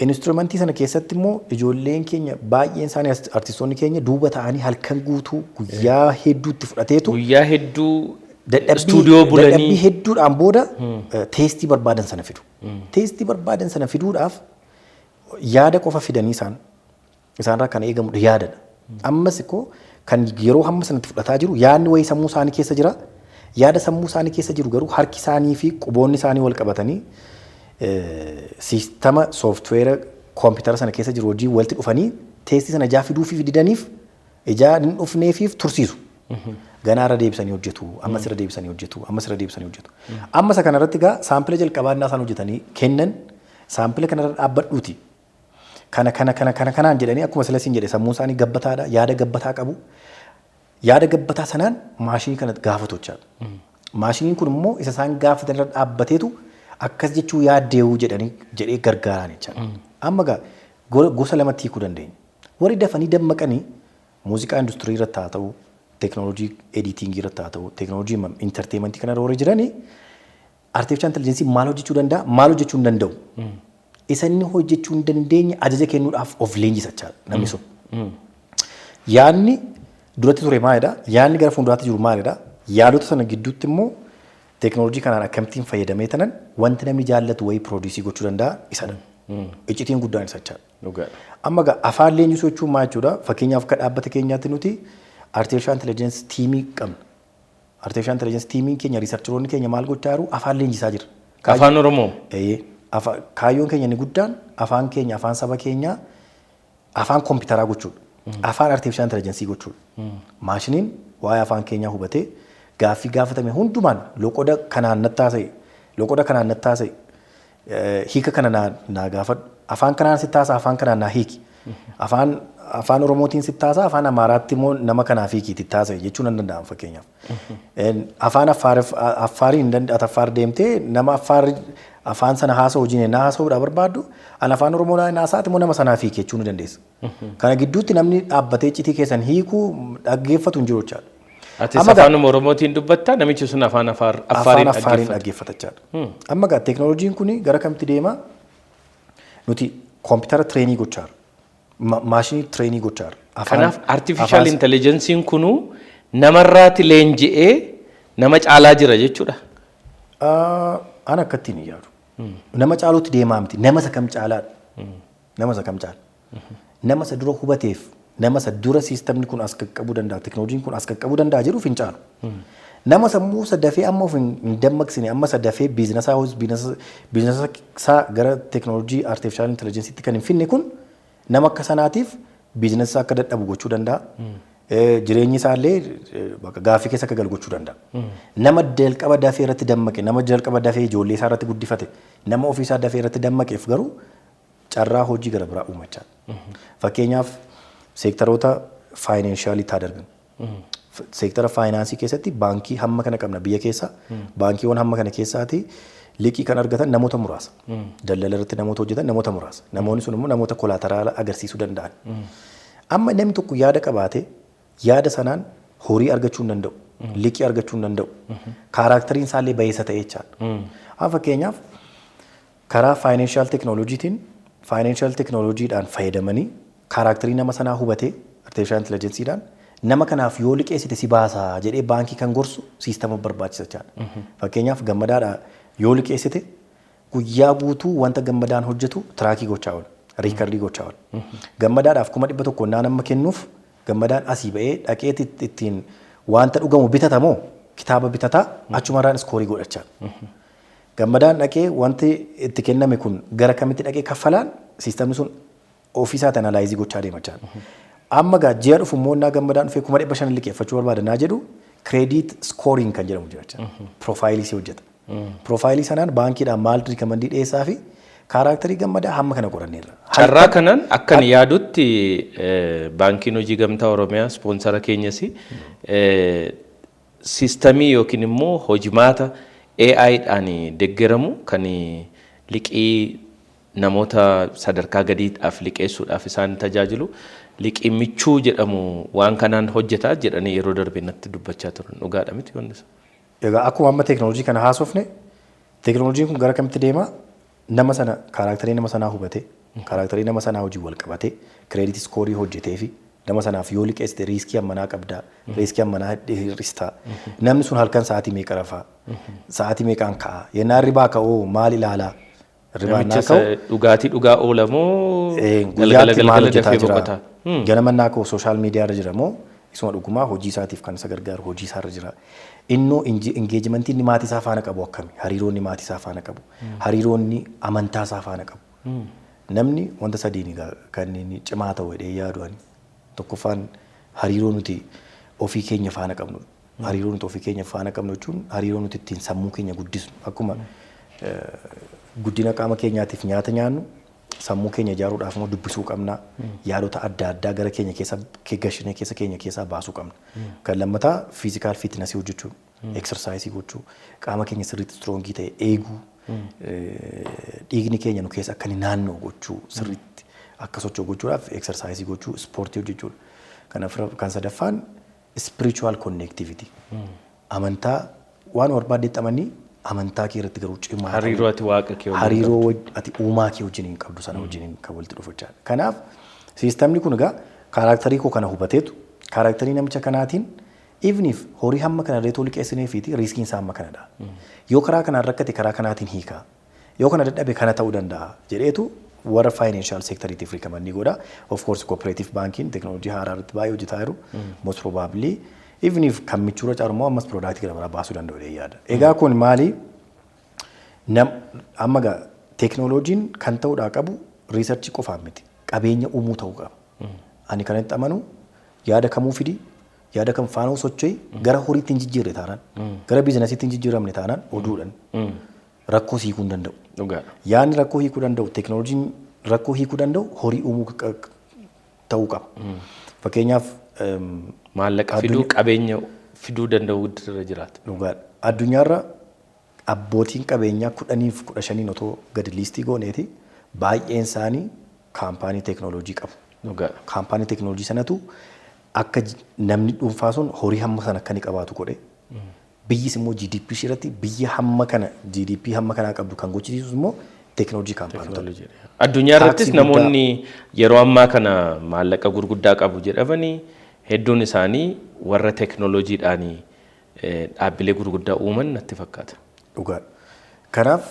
Speaker 4: Instrumentii sana keessatti immoo ijoolleen keenya baay'een isaanii artistoonni keenya duuba ta'anii halkan guutuu guyyaa hedduutti fudhateetu
Speaker 1: guyyaa hedduu stuudiyoo bulanii
Speaker 4: dadhabbii hedduudhaan booda teestii barbaadan sana fidu. Teestii barbaadan sana fiduudhaaf yaada qofa fidanii isaanirraa kan eegamu yaadadha. Ammas ikkoo kan yeroo hamma sanatti fudhataa jiru yaadni wayii sammuu isaanii keessa jira. Yaada sammuu isaanii keessa jiru garuu harki isaanii fi quboonni isaanii wal qabatanii siistama sooftuweera koompitara sana keessa jiru wajjin walitti dhufanii teestii sana ijaa fiduu fi didaniif ijaa hin dhufneefiif tursiisu. Ganaa irra deebisanii hojjetu, ammas irra deebisanii hojjetu, ammas irra deebisanii hojjetu. Amma isa kanarratti egaa saampila jalqabaa isaan hojjetanii kennan saampila kanarra dhaabbadhuuti. Kanaan jedhanii akkuma sila siin jedhe sammuu isaanii gabbataadha, yaada gabbataa qabu. Yaada gabbataa sanaan maashinii kana gaafatu jechaadha. Maashiniin kun immoo isa isaan gaafatan irra dhaabbateetu akkas jechuu yaaddeewu jedhee gargaaraan jechaadha. Amma egaa gosa lamatti hiikuu dandeenya. Warri dafanii dammaqanii muuziqaa industirii irratti haa ta'u, teekinooloojii ediitingii irratti haa ta'u, teekinooloojii intarteementii kana irra jiranii artiifishaal intelligensii maal hojjechuu danda'a, maal hojjechuu hin danda'u. Isa inni hojjechuu hin dandeenye ajaja kennuudhaaf of leenjisa jechaadha namni sun. Yaadni duratti ture maalidha? Yaadni gara fuulduraatti jiru maalidha? Yaadota sana gidduutti immoo teekinooloojii kanaan akkamittiin fayyadamee tanan wanti namni jaallatu wayii piroodiisii gochuu danda'a isadha. Iccitiin guddaan isa jechaadha. Amma egaa afaan leenjisuu jechuun maal jechuudha? Fakkeenyaaf akka dhaabbata keenyaatti nuti artiifishaal intelligensi tiimii qabna. Artiifishaal intelligensi tiimiin keenya riisarcheroonni keenya maal gochaa jiru? Afaan leenjisaa jira.
Speaker 1: Afaan Oromoo?
Speaker 4: Kaayyoon keenya inni guddaan afaan keenya, afaan saba keenyaa, afaan koompitaraa gochuudha. Afaan artiifishaal intelligensii gochuudha. Maashiniin waa'ee afaan keenyaa hubatee gaaffii gaafatame hundumaan loqoda kanaan nattaasa'e, hiika kana naa gaafadhu, afaan kanaan sittaasa, afaan kanaan naa hiiki. Afaan Oromootiin sittaasa, afaan Amaaraatti immoo nama kanaaf hiikiitti taasise jechuun nan danda'ama fakkeenyaaf. Afaan Affaariin Affaar deemtee nama afaan sana haasa'u wajjin naa haasa'uudhaa barbaaddu an afaan Oromoo naasaati immoo nama sanaaf hiiki jechuu ni dandeessa. Kana gidduutti namni dhaabbatee citii keessan hiikuu dhaggeeffatu hin jiru jechaadha.
Speaker 1: Atis afaan Oromootiin dubbatta namichi sun afaan Affaariin
Speaker 4: dhaggeeffata jechaadha. Amma egaa teekinooloojiin kun gara kamitti deema? Nuti koompitara tireenii gochaa jirra. Maashinii tireenii gochaa jirra.
Speaker 1: Kanaaf artiifishaal intelligensiin kunuu namarraati leenji'ee nama caalaa jira jechuudha.
Speaker 4: Ana akkattiin hin yaadu. Nama caaluutti deemaa miti. Nama isa kam caalaadha. Nama isa kam caala. Nama isa dura hubateef, nama isa dura siistamni kun as qaqqabuu danda'a, teekinooloojiin kun as qaqqabuu danda'a jedhuuf hin caalu. Nama sammuu isa dafee amma of hin dammaqsine, amma isa dafee biizinasa gara teekinooloojii artiifishaal intelligensiitti kan hin finne kun nama akka sanaatiif biizinasa akka dadhabu gochuu danda'a. Jireenyi isaallee gaaffii keessa akka galu gochuu danda'a. Nama jalqaba dafee irratti dammaqe, nama jalqaba dafee ijoollee isaa irratti guddifate, nama ofii isaa dafee irratti dammaqeef garuu carraa hojii gara biraa uumachaa. Fakkeenyaaf seektaroota faayinaanshaaliitti haa darban. Seektara faayinaansii keessatti baankii hamma kana qabna biyya keessa. Baankiiwwan hamma kana keessaati liqii kan argatan namoota muraasa. Daldala irratti namoota hojjetan namoota muraasa. Namoonni sun immoo namoota kolaataraala agarsiisuu danda'an. Amma namni tokko yaada qabaate yaada sanaan horii argachuu hin danda'u. Liqii argachuu hin danda'u. Kaaraakteriin isaallee bayeessa ta'e jechaadha. Fakkeenyaaf karaa faayinaanshaal teekinooloojiitiin faayinaanshaal teekinooloojiidhaan fayyadamanii kaaraakterii nama sanaa hubatee artiifishaal intelligensiidhaan nama kanaaf yoo liqeessite si baasaa jedhee baankii kan gorsu siistama barbaachisa jechaadha. Fakkeenyaaf gammadaadhaa yoo liqeessite guyyaa guutuu wanta gammadaan hojjetu tiraakii gochaa oola. Riikardii gochaa oola. Gammadaadhaaf 100,000 nama kennuuf gammadaan asii ba'ee dhaqee ittiin wanta dhugamu bitatamoo kitaaba bitataa achumarraan iskoorii godhachaa. Gammadaan dhaqee wanti itti kenname kun gara kamitti dhaqee kaffalaan siistamni sun ofiisaatti analaayizii gochaa deemachaa. Amma gaa ji'a dhufu immoo innaa gammadaan dhufee 500 liqeeffachuu barbaadanaa jedhu kireediit skooriin kan jedhamu jira. Piroofaayilii si hojjeta. Piroofaayilii sanaan baankiidhaan maal riikamandii dhiyeessaa fi kaaraakterii gammadaa hamma kana qoranneerra.
Speaker 1: Carraa kanaan akkan yaadutti baankiin hojii gamtaa Oromiyaa ispoonsara keenyas siistamii yookiin immoo hojimaata AI'dhaan deeggaramu kan liqii namoota sadarkaa gadiidhaaf liqeessuudhaaf isaan tajaajilu liqii michuu jedhamu waan kanaan hojjetaa jedhanii yeroo darbe natti dubbachaa turan dhugaadha miti wannis.
Speaker 4: Egaa akkuma amma teekinooloojii kana haasofne teekinooloojiin kun gara kamitti deema nama sana kaaraakterii nama sanaa hubatee kaaraakterii nama sanaa hojii wal qabatee kireeditii skoorii hojjetee fi nama sanaaf yoo liqeessite riiskii ammanaa qabdaa riiskii ammanaa hir'istaa namni sun halkan sa'aatii meeqa rafaa sa'aatii meeqaan ka'a yennaan ribaa ka'oo maal ilaalaa Hirribaannaa ka'u.
Speaker 1: Dhugaatii dhugaa oolamoo
Speaker 4: Guyyaatti maal hojjetaa jira? Ganamannaa ka'u sooshaal miidiyaa irra jira moo isuma dhugumaa hojii isaatiif kan isa gargaaru hojii isaa irra jira. Innoo ingeejimentii inni maatii isaa faana qabu akkamii? Hariiroonni maatii isaa faana qabu. Hariiroonni amantaa isaa faana qabu. Namni wanta sadiin kan inni cimaa ta'u jedhee yaadu ani. Tokkoffaan hariiroo nuti ofii keenya faana qabnu. Hariiroo nuti ofii keenya faana qabnu jechuun hariiroo nuti ittiin sammuu keenya guddisnu. Akkuma guddina qaama keenyaatiif nyaata nyaannu sammuu keenya ijaaruudhaaf immoo dubbisuu qabna. Yaadota adda addaa gara keenya gashinee keessa keenya keessaa baasuu qabna. Kan lammataa fiizikaal fiitnesii hojjechuu, eksersaayisii gochuu, qaama keenya sirriitti istroongii ta'e eeguu, dhiigni keenya nu keessa akka inni naannoo gochuu, sirriitti akka socho'u gochuudhaaf eksersaayisii gochuu, ispoortii hojjechuudha. Kan sadaffaan spiritual connectivity. Amantaa waan barbaaddetti amanii amantaa kee irratti garuu cimaa
Speaker 1: hariiroo ati waaqa kee
Speaker 4: hariiroo ati uumaa kee wajjin qabdu sana wajjin kan walitti dhufachaa. Kanaaf siistemni kun egaa kaaraakterii koo kana hubateetu kaaraakterii namicha kanaatiin even if horii hamma kana illee tolii qeessineefiiti riiskiin isaa hamma kanadha. Yoo karaa kanaan rakkate karaa kanaatiin hiika. Yoo kana dadhabe kana ta'uu danda'a jedheetu warra financial sectoriitiif recommend godha. Of course cooperative banking technology haaraa irratti baay'ee hojjetaa jiru. Most probably even if kan michuura caalumoo ammas product gara biraa baasuu danda'u jedhee yaada. Egaa kun maali? Amma gaa teknooloojiin kan ta'uudhaa qabu riisarchii qofaan miti. Qabeenya uumuu ta'uu qaba. Ani kanatti amanu yaada kamuu fidi, yaada kam faana socho'i gara horiitti hin jijjiirre taanaan, gara biizinasiitti hin jijjiiramne taanaan oduudhaan rakkoo hiikuu hin danda'u. Yaadni rakkoo hiikuu danda'u, teknooloojiin rakkoo hiikuu danda'u horii uumuu ta'uu qaba. Fakkeenyaaf
Speaker 1: maallaqa fiduu qabeenya fiduu danda'u irra jiraata.
Speaker 4: Dhugaadha. Addunyaarra abbootiin qabeenyaa 10-15 otoo gadi liistii gooneeti baay'een isaanii kaampaanii teknooloojii qabu. Kaampaanii teknooloojii sanatu akka namni dhuunfaa sun horii hamma sana akka inni qabaatu godhe. Biyyis immoo GDP irratti biyya hamma kana GDP hamma kanaa qabdu kan gochisiisus immoo teknooloojii kaampaanii.
Speaker 1: Addunyaa irrattis namoonni yeroo ammaa kana maallaqa gurguddaa qabu jedhamanii hedduun isaanii warra teknooloojiidhaanii dhaabbilee gurguddaa uuman natti fakkaata.
Speaker 4: Dhugaadha. Kanaaf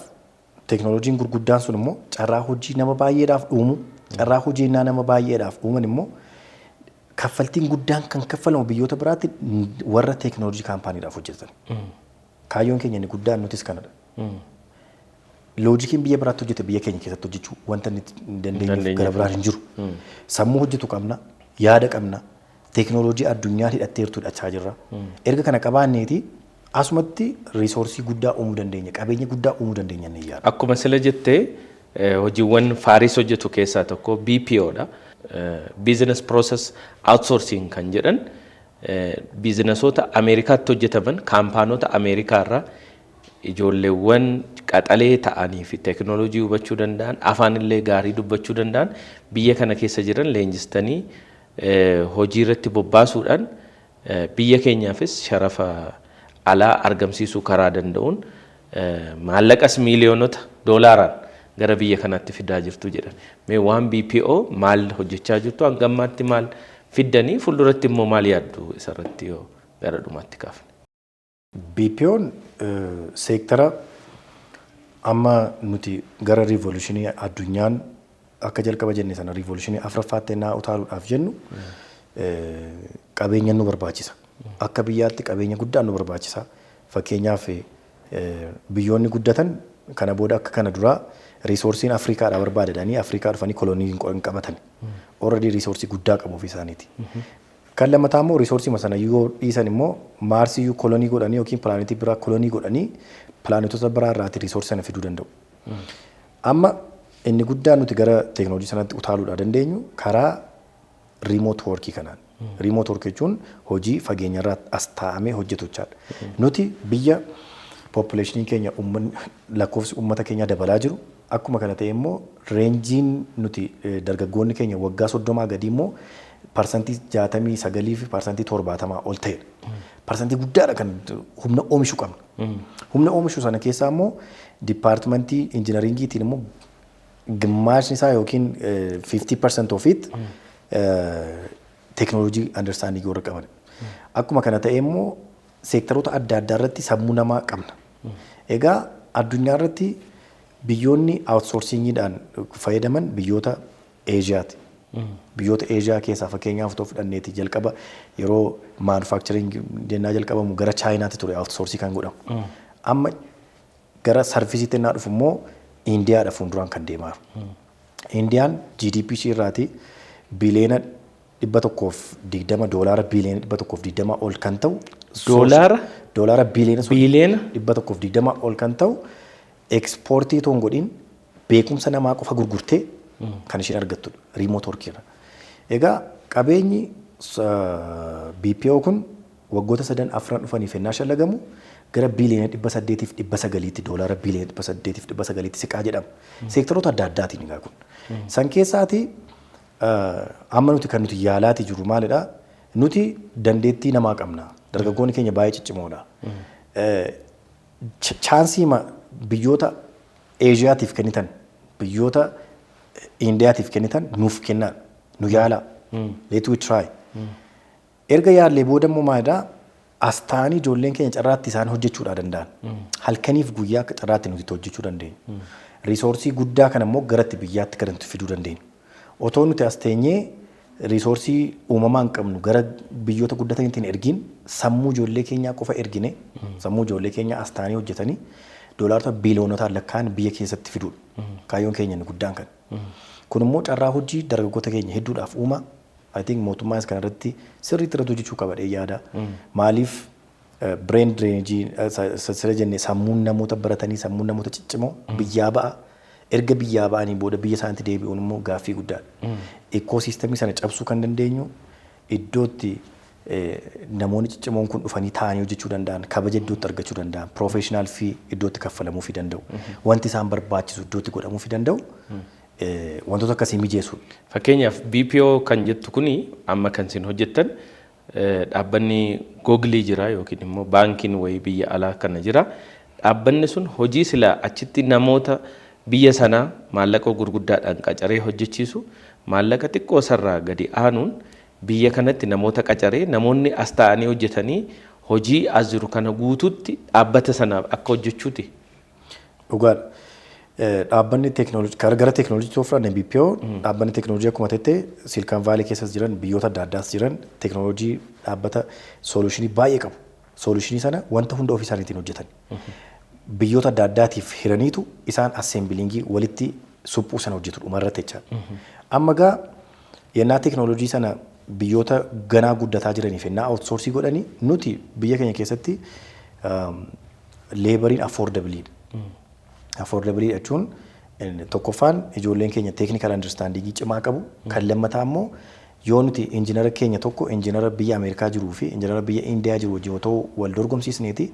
Speaker 4: teknooloojiin gurguddaan sun immoo carraa hojii nama baay'eedhaaf uumu, carraa hojii nama baay'eedhaaf uuman immoo kaffaltiin guddaan kan kaffalamu biyyoota biraatti warra teknooloojii kaampaaniidhaaf hojjetan. Kaayyoon keenya inni guddaan nutis kanadha. Loojikiin biyya biraatti hojjete biyya keenya keessatti hojjechuu wanta inni dandeenyuuf gara biraan hin jiru. Sammuu hojjetu qabna, yaada qabna, teknooloojii addunyaa hidhatteertu hidhachaa jirra. Erga kana qabaanneeti asumatti riisoorsii guddaa uumuu dandeenya, qabeenya guddaa uumuu dandeenya ni yaada.
Speaker 1: Akkuma sila jettee hojiiwwan Faaris hojjetu keessaa tokko BPOdha. Business Process Outsourcing kan jedhan biizinasoota Ameerikaatti hojjetaman kaampaanota Ameerikaarraa ijoolleewwan qaxalee ta'anii fi teknooloojii hubachuu danda'an afaan illee gaarii dubbachuu danda'an biyya kana keessa jiran leenjistanii hojii irratti bobbaasuudhaan biyya keenyaafis sharafa alaa argamsiisuu karaa danda'uun maallaqas miiliyoonota doolaaraan gara biyya kanaatti fidaa jirtu jedhan. Mee waan BPO maal hojjechaa jirtu hangammaatti maal fiddanii fuulduratti immoo maal yaaddu isarratti yoo gara dhumaatti kaafne?
Speaker 4: BPO'n seektara amma nuti gara riivoluushinii addunyaan akka jalqaba jenne sana riivoluushinii afuraffaatti ennaa utaaluudhaaf jennu qabeenya nu barbaachisa. Akka biyyaatti qabeenya guddaa nu barbaachisa. Fakkeenyaaf biyyoonni guddatan kana booda akka kana duraa riisoorsiin Afrikaadhaa barbaadanii Afrikaa dhufanii kolonii hin qabatan. Already riisoorsii guddaa qabu ofii isaaniiti. Kan lammataa immoo riisoorsii sana yoo dhiisan immoo Maarsiyyuu kolonii godhanii yookiin pilaanetii biraa kolonii godhanii pilaanetota biraa irraati riisoorsii sana fiduu danda'u. Amma inni guddaan nuti gara teknooloojii sanatti utaaluudhaa dandeenyu karaa riimoot woorkii kanaan. Riimoot woorkii jechuun hojii fageenya irraa as taa'amee hojjetu jechaadha. Nuti biyya poppileeshinii keenya lakkoofsi uummata keenyaa dabalaa jiru. Akkuma kana ta'e immoo reenjiin nuti dargaggoonni keenya waggaa 30 gadi immoo parsantii 69 fi parsantii 70 ol ta'edha. Parsantii guddaadha kan humna oomishu qabna. Humna oomishu sana keessaa immoo dipaartimentii injinaringiitiin immoo gimmaashni isaa yookiin 50% ofiit teknooloojii understanding warra qaban. Akkuma kana ta'e immoo seektaroota adda addaa irratti sammuu namaa qabna. Egaa addunyaa irratti biyyoonni outsourcingiidhaan fayyadaman biyyoota Eeshiyaati. Biyyoota Eeshiyaa keessaa fakkeenyaaf otoo fudhanneeti jalqaba yeroo manufacturing jennaa jalqabamu gara Chaayinaatti ture outsourcii kan godhamu. Amma gara sarvisiitti innaa dhufu immoo Indiyaadha fuulduraan kan deemaa jiru. Indiyaan GDP ishee irraati biliyoona 120 doolaara biliyoona 120 ol kan ta'u. Doolaara biliyoona 120 ol kan ta'u ekspoortii toon godhin beekumsa namaa qofa gurgurtee kan isheen argattudha riimoot workiirra. Egaa qabeenyi BPO kun waggoota 3-4 dhufaniif ennaa shallagamu gara biliyoona 800-900tti doolaara biliyoona 800-900tti siqaa jedhama. Seektaroota adda addaatiin egaa kun. San keessaati amma nuti kan nuti yaalaati jiru maalidhaa? Nuti dandeettii namaa qabna. Dargaggoonni keenya baay'ee ciccimoodha. Chaansii biyyoota Eeshiyaatiif kennitan, biyyoota Indiyaatiif kennitan nuuf kennaa, nu yaalaa. Let we try. Erga yaallee booda immoo maalidhaa? Astaanii ijoolleen keenya carraatti isaan hojjechuudhaa danda'an. Halkaniif guyyaa akka carraatti nuti hojjechuu dandeenya. Risoorsii guddaa kana immoo garatti biyyaatti gara nuti fiduu dandeenya. Otoo nuti as teenyee risoorsii uumamaan qabnu gara biyyoota guddataniitiin ergiin sammuu ijoollee keenyaa qofa ergine sammuu ijoollee keenyaa astaanii hojjetanii doolaarota biiliyoonotaan lakkaa'an biyya keessatti fiduudha. Kaayyoon keenya inni guddaan kan. Kun immoo carraa hojii dargaggoota keenya hedduudhaaf uuma. I think mootummaan kana irratti sirriitti irratti hojjechuu qabadhee yaada. Maaliif brain drainage sirra jennee sammuun namoota baratanii sammuun namoota ciccimoo biyyaa ba'a. Erga biyyaa ba'anii booda biyya isaaniitti deebi'uun immoo gaaffii guddaadha. Ekoosiistemii sana cabsuu kan dandeenyu iddootti namoonni ciccimoon kun dhufanii taa'anii hojjechuu danda'an kabaja iddootti argachuu danda'an professional fi iddootti kaffalamuufii danda'u. Wanti isaan barbaachisu iddootti godhamuufii danda'u. Wantoota akkasii mijeessu.
Speaker 1: Fakkeenyaaf BPO kan jettu kuni amma kan isin hojjettan dhaabbanni Google jira yookiin immoo baankiin wayii biyya alaa kana jira. Dhaabbanni sun hojii sila achitti namoota biyya sanaa maallaqa gurguddaadhaan qacaree hojjechiisu maallaqa xiqqoo sarraa gadi aanuun biyya kanatti namoota qacaree namoonni as ta'anii hojjetanii hojii as jiru kana guututti dhaabbata sanaaf akka hojjechuuti.
Speaker 4: Dhugaadha. Dhaabbanni teekinooloojii gara teekinooloojii fudhanne BPO dhaabbanni teekinooloojii akkuma tettee Silicon Valley keessas jiran biyyoota adda addaas jiran teekinooloojii dhaabbata soluushinii baay'ee qabu. Soluushinii sana wanta hunda ofii isaaniitiin hojjetan. Biyyoota adda addaatiif hiraniitu isaan assembilingii walitti suphuu sana hojjetu dhumarratti jechaadha. Amma gaa yennaa teekinooloojii sana biyyoota ganaa guddataa jiraniif yennaa outsourcii godhanii nuti biyya keenya keessatti leebariin affordabiliidha. Affordabilii jechuun tokkoffaan ijoolleen keenya technical understanding cimaa qabu kan lammataa immoo yoo nuti injiinara keenya tokko injiinara biyya Ameerikaa jiruu fi injiinara biyya Indiyaa jiru wajjin otoo wal dorgomsiisneeti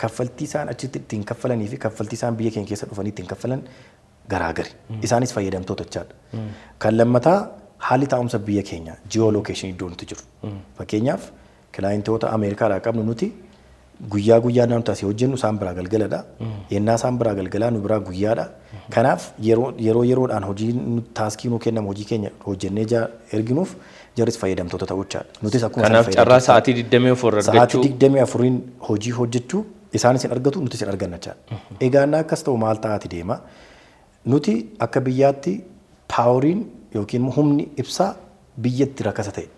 Speaker 4: kaffaltii isaan achitti ittiin kaffalanii fi kaffaltii isaan biyya keenya keessa dhufanii ittiin kaffalan garaagari. Isaanis fayyadamtoota jechaadha. Kan lammataa haalli taa'umsa biyya keenya geolocation iddoo nuti jiru. Fakkeenyaaf kilaayintoota Ameerikaadhaa qabnu nuti guyyaa guyyaa nuti asii hojjennu isaan biraa galgaladha. Yennaa isaan biraa galgalaa nu biraa guyyaadha. Kanaaf yeroodhaan hojii taaskii nuu kennamu hojii keenya hojjennee erginuuf jarris fayyadamtoota ta'uu jechaadha. Nutis akkuma
Speaker 1: kanaaf carraa sa'aatii 24 argachuu
Speaker 4: sa'aatii 24 hojii hojjechuu isaanis hin argatu nutis hin arganna jechaadha. Egaa akkas ta'u maal ta'aati deema? Nuti akka biyyaatti paaworiin yookiin humni ibsaa biyyatti rakasa ta'e.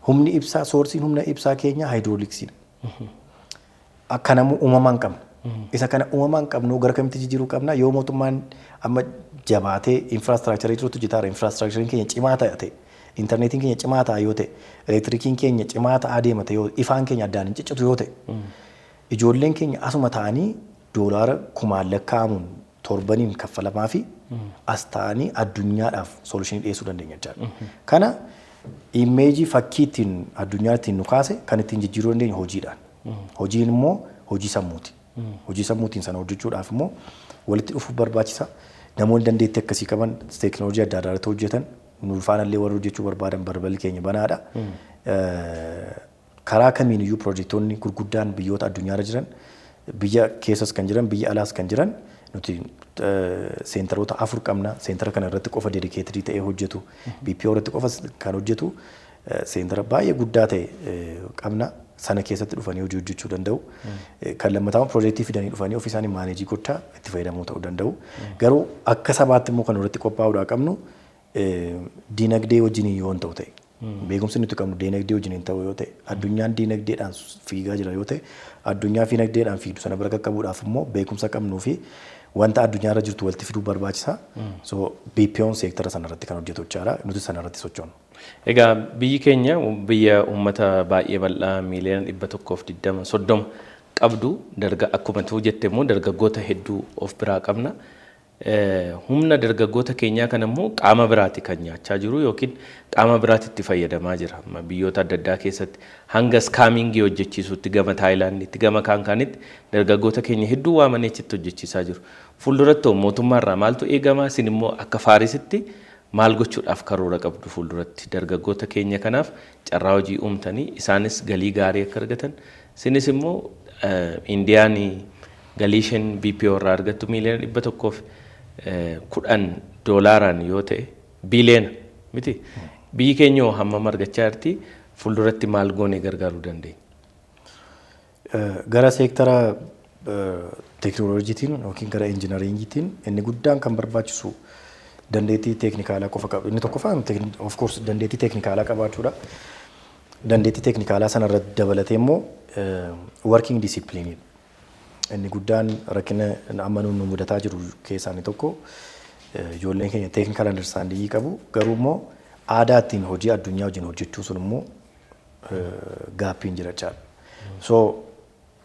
Speaker 4: Humni ibsaa soorsiin humna ibsaa keenya haayidrooliksiidha. Akka namu uumamaan qabna. Isa kana uumamaan qabnu gara kamitti jijjiiruu qabna yoo mootummaan amma jabaatee infraastiraakcharii jirutu jitaara infraastiraakchariin keenya cimaa ta'e intarneetiin keenya cimaa ta'a yoo ta'e elektirikiin keenya cimaa ta'aa deema ta'e yoo ifaan keenya addaan hin ciccitu yoo ta'e ijoolleen keenya asuma ta'anii doolaara kumaan lakkaa'amuun torbaniin kaffalamaa fi as ta'anii addunyaadhaaf soluushinii dhiyeessuu dandeenya jechaadha. Kana imeejii fakkii ittiin addunyaa ittiin nu kaase kan ittiin jijjiiruu dandeenya hojiidhaan. Hojiin immoo hojii sammuuti. Hojii sammuutiin sana hojjechuudhaaf immoo walitti dhufuuf barbaachisa. Namoonni dandeettii akkasii qaban teekinooloojii adda addaa irratti hojjetan nu faanallee warra hojjechuu barbaadan balballi keenya banaadha. Karaa kamiin iyyuu piroojeektoonni gurguddaan biyyoota addunyaarra jiran biyya keessas kan jiran biyya alaas kan jiran nuti seenteroota 4 qabna. Seentera kana irratti qofa dedikeetidii ta'ee hojjetu. BPO irratti qofa kan hojjetu seentera baay'ee guddaa ta'e qabna. sana keessatti dhufanii hojii hojjechuu danda'u. Kan lammataa piroojeektii fidanii dhufanii ofii isaanii maaneejii gochaa itti fayyadamuu ta'uu danda'u. Garuu akka sabaatti immoo kan irratti qophaa'uudhaa qabnu diinagdee wajjin yoo ta'u ta'e. Beekumsi nuti qabnu diinagdee wajjin ta'u yoo ta'e addunyaan diinagdeedhaan fiigaa jira yoo ta'e addunyaa diinagdeedhaan fiigdu sana bira qaqqabuudhaaf immoo beekumsa qabnuu fi wanta addunyaarra jirtu walitti fiduu barbaachisa. So BPO'n seektara sanarratti kan hojjetu jechaadha. Nuti sanarratti sochoonu.
Speaker 1: Egaa biyyi keenya biyya uummata baay'ee bal'aa miiliyoona 120 qabdu akkuma tuu jette immoo dargaggoota hedduu of biraa qabna. Humna dargaggoota keenyaa kana immoo qaama biraati kan nyaachaa jiru yookiin qaama biraatti itti fayyadamaa jira. Biyyoota adda addaa keessatti hanga skaamingii hojjechiisuutti gama Taayilaanditti gama kaanitti dargaggoota keenya hedduu waamanii achitti hojjechiisaa jiru. Fuulduratti mootummaarraa maaltu eegama? Isin immoo akka Faarisitti maal gochuudhaaf karoora qabdu fuulduratti dargaggoota keenya kanaaf carraa hojii uumtanii isaanis galii gaarii akka argatan isinis immoo Indiyaan galii isheen BPO irraa argattu miiliyoona 110 doolaaraan yoo ta'e biiliyoona miti biyyi keenya hammam argachaa jirti fuulduratti maal goonee gargaaruu dandeenya?
Speaker 4: Gara seektara teekinooloojiitiin yookiin gara injinariingiitiin inni guddaan kan barbaachisu dandeettii teeknikaalaa qofa qabu. Inni tokkoffaan of course dandeettii teeknikaalaa qabaachuudha. Dandeettii teeknikaalaa sanarratti dabalatee immoo working discipline. Inni guddaan rakkina amma nu mudataa jiru keessaa inni tokko ijoolleen keenya technical understanding qabu garuu immoo aadaa ittiin hojii addunyaa wajjin hojjechuu sun immoo gaappiin jira jechaadha. So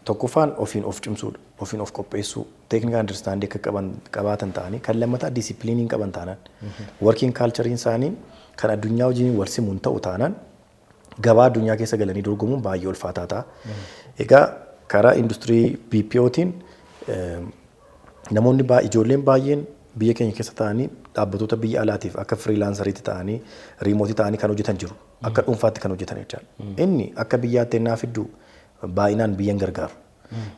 Speaker 4: tokkoffaan ofiin of cimsuudha, ofiin of qopheessuu, technical understanding akka qabaatan ta'anii kan lammataa discipliniin qaban taanaan working culturein isaanii kan addunyaa wajjin wal simuun ta'u taanaan gabaa addunyaa keessa galanii dorgomuun baay'ee ulfaataa ta'a. Egaa karaa industirii BPOtiin namoonni ijoolleen baay'een biyya keenya keessa ta'anii dhaabbattoota biyya alaatiif akka firiilaansariitti ta'anii riimootii ta'anii kan hojjetan jiru. Akka dhuunfaatti kan hojjetan jechaadha. Inni akka biyyaatti ennaa fiddu baay'inaan biyyan gargaaru.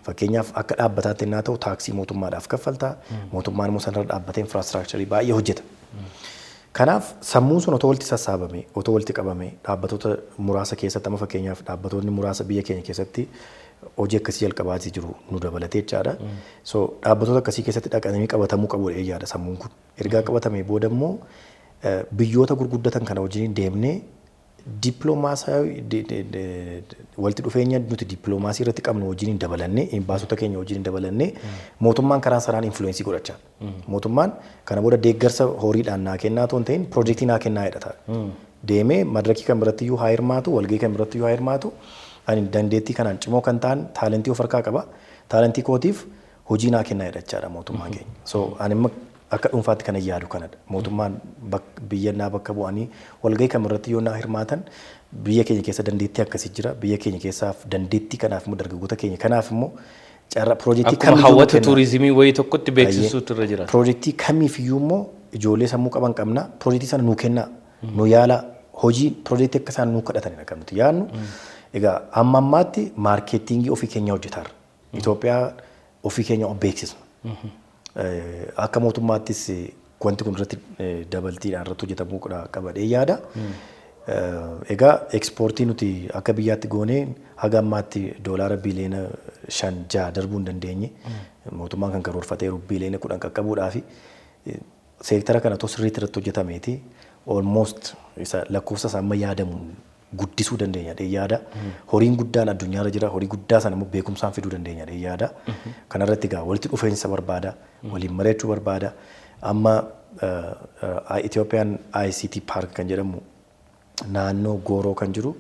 Speaker 4: Fakkeenyaaf akka dhaabbataatti ennaa ta'u taaksii mootummaadhaaf kaffaltaa mootummaan immoo sanarra dhaabbatee infraastiraakcharii baay'ee hojjeta. Kanaaf sammuun sun otoo walitti sassaabame, otoo walitti qabame dhaabbattoota muraasa keessatti amma fakkeenyaaf dhaabbattoonni muraasa biyya keenya keessatti hojii akkasii jalqabaatii jiru nu dabalatee jechaadha. So dhaabbattoota akkasii keessatti dhaqanii qabatamuu qabudha eeyyaadha sammuun kun. Ergaa qabatamee booda immoo biyyoota gurguddatan kana wajjin deemnee dippiloomaasii walitti dhufeenya nuti dippiloomaasii irratti qabnu wajjin dabalannee imbaasota keenya wajjin dabalannee mootummaan karaa sanaan influensii godhachaa. Mootummaan kana booda deeggarsa horiidhaan naa kennaa otoo hin ta'in piroojeektii naa kennaa jedhata. Deemee madirakii kan biratti iyyuu haa hirmaatu, walgahii kan biratti iyyuu haa hirmaatu. Ani dandeettii kanaan cimoo kan ta'an taalentii of harkaa qaba. Taalentii kootiif hojii naa kennaa jedhachaadha mootummaan keenya. So ani akka dhuunfaatti kana yaadu kanadha. Mootummaan biyya naa bakka bu'anii walgahii kan irratti yoo naa hirmaatan biyya keenya keessa dandeettii akkasii jira. Biyya keenya keessaaf dandeettii kanaaf immoo dargaggoota keenya kanaaf immoo carraa piroojeektii
Speaker 1: kamiyyuu akkuma hawwata tuurizimii wayii tokkotti beeksisuutu irra jira.
Speaker 4: Piroojeektii kamiifiyyuu immoo ijoollee sammuu qaban qabna. Piroojeektii sana nuu kennaa. Nu yaala hojii piroojeektii akka isaan nuu kadhatanidha kan nuti yaadnu. Egaa amma ammaatti maarkeetingii ofii keenya hojjetaa jirra. Itoophiyaa ofii keenya beeksisna. Akka mootummaattis wanti kun irratti dabaltiidhaan irratti hojjetamuu qabadhee yaada. Egaa ekspoortii nuti akka biyyaatti goonee haga ammaatti doolaara biliyoona 5-6 darbuu hin dandeenye. Mootummaan kan karoorfateeru biliyoona 10 qaqqabuudhaafi seektara kana otoo sirriitti irratti hojjetameeti almost lakkoofsa isaa amma yaadamu guddisuu dandeenya yaada. Horiin guddaan addunyaarra jira. Horii guddaa sana immoo beekumsaan fiduu dandeenya yaada. Kanarratti egaa walitti dhufeensa barbaada. Waliin mari'achuu barbaada. Amma Itoophiyaan ICT Park kan jedhamu naannoo Gooroo kan jiru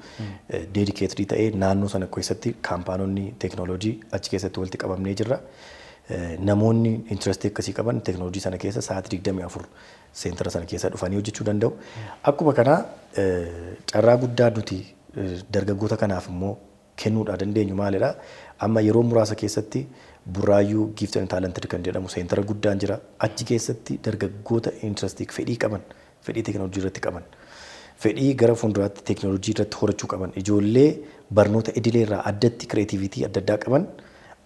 Speaker 4: dediikeetedii ta'ee naannoo sana keessatti kaampaanonni teekinooloojii achi keessatti walitti qabamnee jirra. Namoonni intirestii akkasii qaban teekinooloojii sana keessa sa'aatii 24 seentara sana keessa dhufanii hojjechuu danda'u. Akkuma kanaa carraa guddaa nuti dargaggoota kanaaf immoo kennuudhaa dandeenyu maalidha? Amma yeroo muraasa keessatti Burraayyuu Gift and Talented kan jedhamu seentara guddaan jira. Achi keessatti dargaggoota intirestii fedhii qaban, fedhii teekinooloojii irratti qaban, fedhii gara fuulduraatti teekinooloojii irratti horachuu qaban, ijoollee barnoota idilee irraa addatti kireetiivitii adda addaa qaban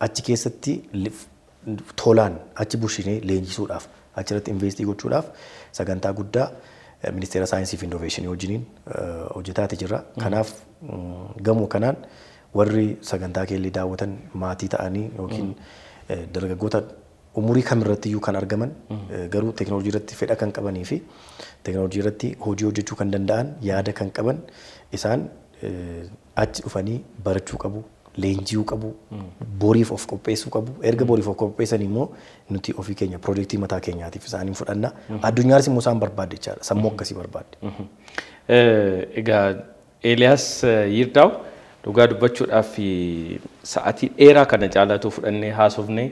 Speaker 4: achi keessatti tolaan achi bushinee leenjisuudhaaf achirratti investii gochuudhaaf sagantaa guddaa ministeera saayinsii fi innoveeshinii wajjiniin hojjetaati jirra. Kanaaf gamoo kanaan warri sagantaa keellee daawwatan maatii ta'anii yookiin dargaggoota umurii kamirratti iyyuu kan argaman garuu teekinooloojii irratti fedha kan qabanii fi teekinooloojii irratti hojii hojjechuu kan danda'an yaada kan qaban isaan achi dhufanii barachuu qabu. Leenji'uu qabu, boriif of qopheessuu qabu. Erga boriif of qopheessan immoo nuti ofii keenya piroojeektii mataa keenyaatiif isaaniin fudhanna. Addunyaanis immoo isaan barbaadde jechaadha. Sammuu akkasii barbaadde.
Speaker 1: Egaa Eeliyaas Yirdaaw dhugaa dubbachuudhaaf sa'aatii dheeraa kana caalaatu fudhannee haasofnee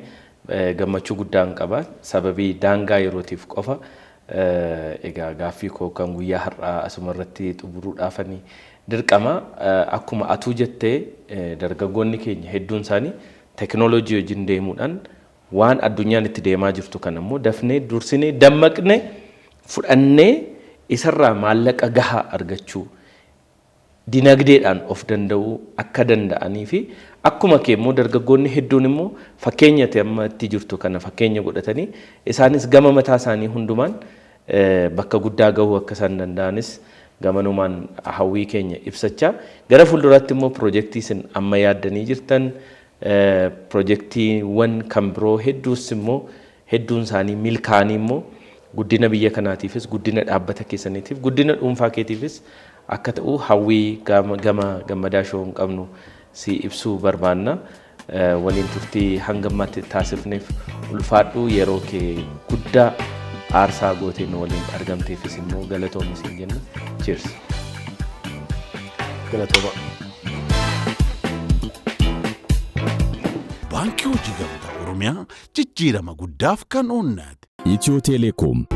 Speaker 1: gammachuu guddaan qaba. Sababii daangaa yerootiif qofa egaa gaaffii koo kan guyyaa har'aa asuma irratti xumuruudhaafanii dirqama akkuma atuu jettee dargaggoonni keenya hedduun isaanii teekinooloojii wajjin deemuudhaan waan addunyaan itti deemaa jirtu kan ammoo dafnee dursinee dammaqnee fudhannee isarraa maallaqa gahaa argachuu dinagdeedhaan of danda'uu akka danda'anii fi akkuma kee immoo dargaggoonni hedduun immoo fakkeenya ta'e amma itti jirtu kana fakkeenya godhatanii isaanis gama mataa isaanii hundumaan bakka guddaa gahuu akka isaan danda'anis gamanumaan hawwii keenya ibsachaa gara fuulduraatti immoo piroojeektii isin amma yaaddanii jirtan piroojeektiiwwan kan biroo hedduus immoo hedduun isaanii milkaa'anii immoo guddina biyya kanaatiifis guddina dhaabbata keessaniitiif guddina dhuunfaa keetiifis akka ta'u hawwii gama gammadaa shoo hin qabnu si ibsuu barbaanna waliin turtii hanga ammaatti taasifneef ulfaadhu yeroo kee guddaa aarsaa gooteen waliin argamteefis immoo galatoomi siin jenna. Cheers.
Speaker 4: Galatooma.
Speaker 3: Baankii Hojii Gamtaa Oromiyaa jijjiirama guddaaf kan oonnate.
Speaker 2: Itiyoo Teleekoom.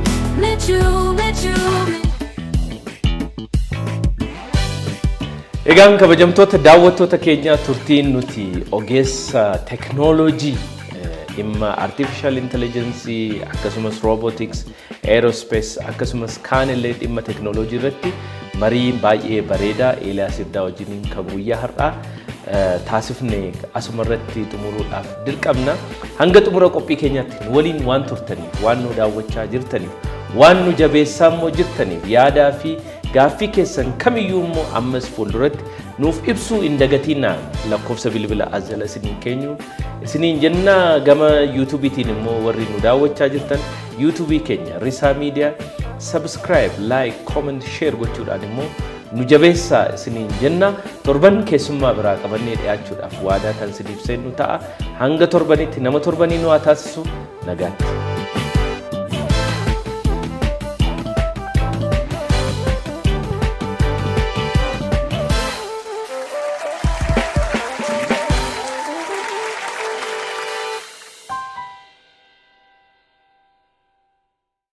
Speaker 1: Egaan kabajamtoota daawwattoota keenyaa turtiin nuti ogeessa teekinooloojii dhimma artificial intelligence akkasumas robotics aerospace akkasumas kaanillee dhimma teekinooloojii irratti marii baay'ee bareedaa Eeliyaas Yirdaaw wajjin kan guyyaa har'aa taasifne asuma irratti xumuruudhaaf dirqamna. Hanga xumura qophii keenyaatti waliin waan turtaniif waan nu daawwachaa jirtaniif waan nu jabeessaa immoo jirtaniif yaadaa fi gaaffii keessan kamiyyuu immoo ammas fuulduratti nuuf ibsuu hin dagatinaa lakkoofsa bilbila azala isiniin keenyu isiniin jenna gama yuutuubiitiin immoo warri nu daawwachaa jirtan yuutuubii keenya Risaa Miidiyaa subscribe like comment share gochuudhaan immoo nu jabeessaa isiniin jenna torban keessummaa biraa qabannee dhiyaachuudhaaf waadaa kan isiniif seennu ta'a hanga torbanitti nama torbanii nu haa taasisu nagaatti.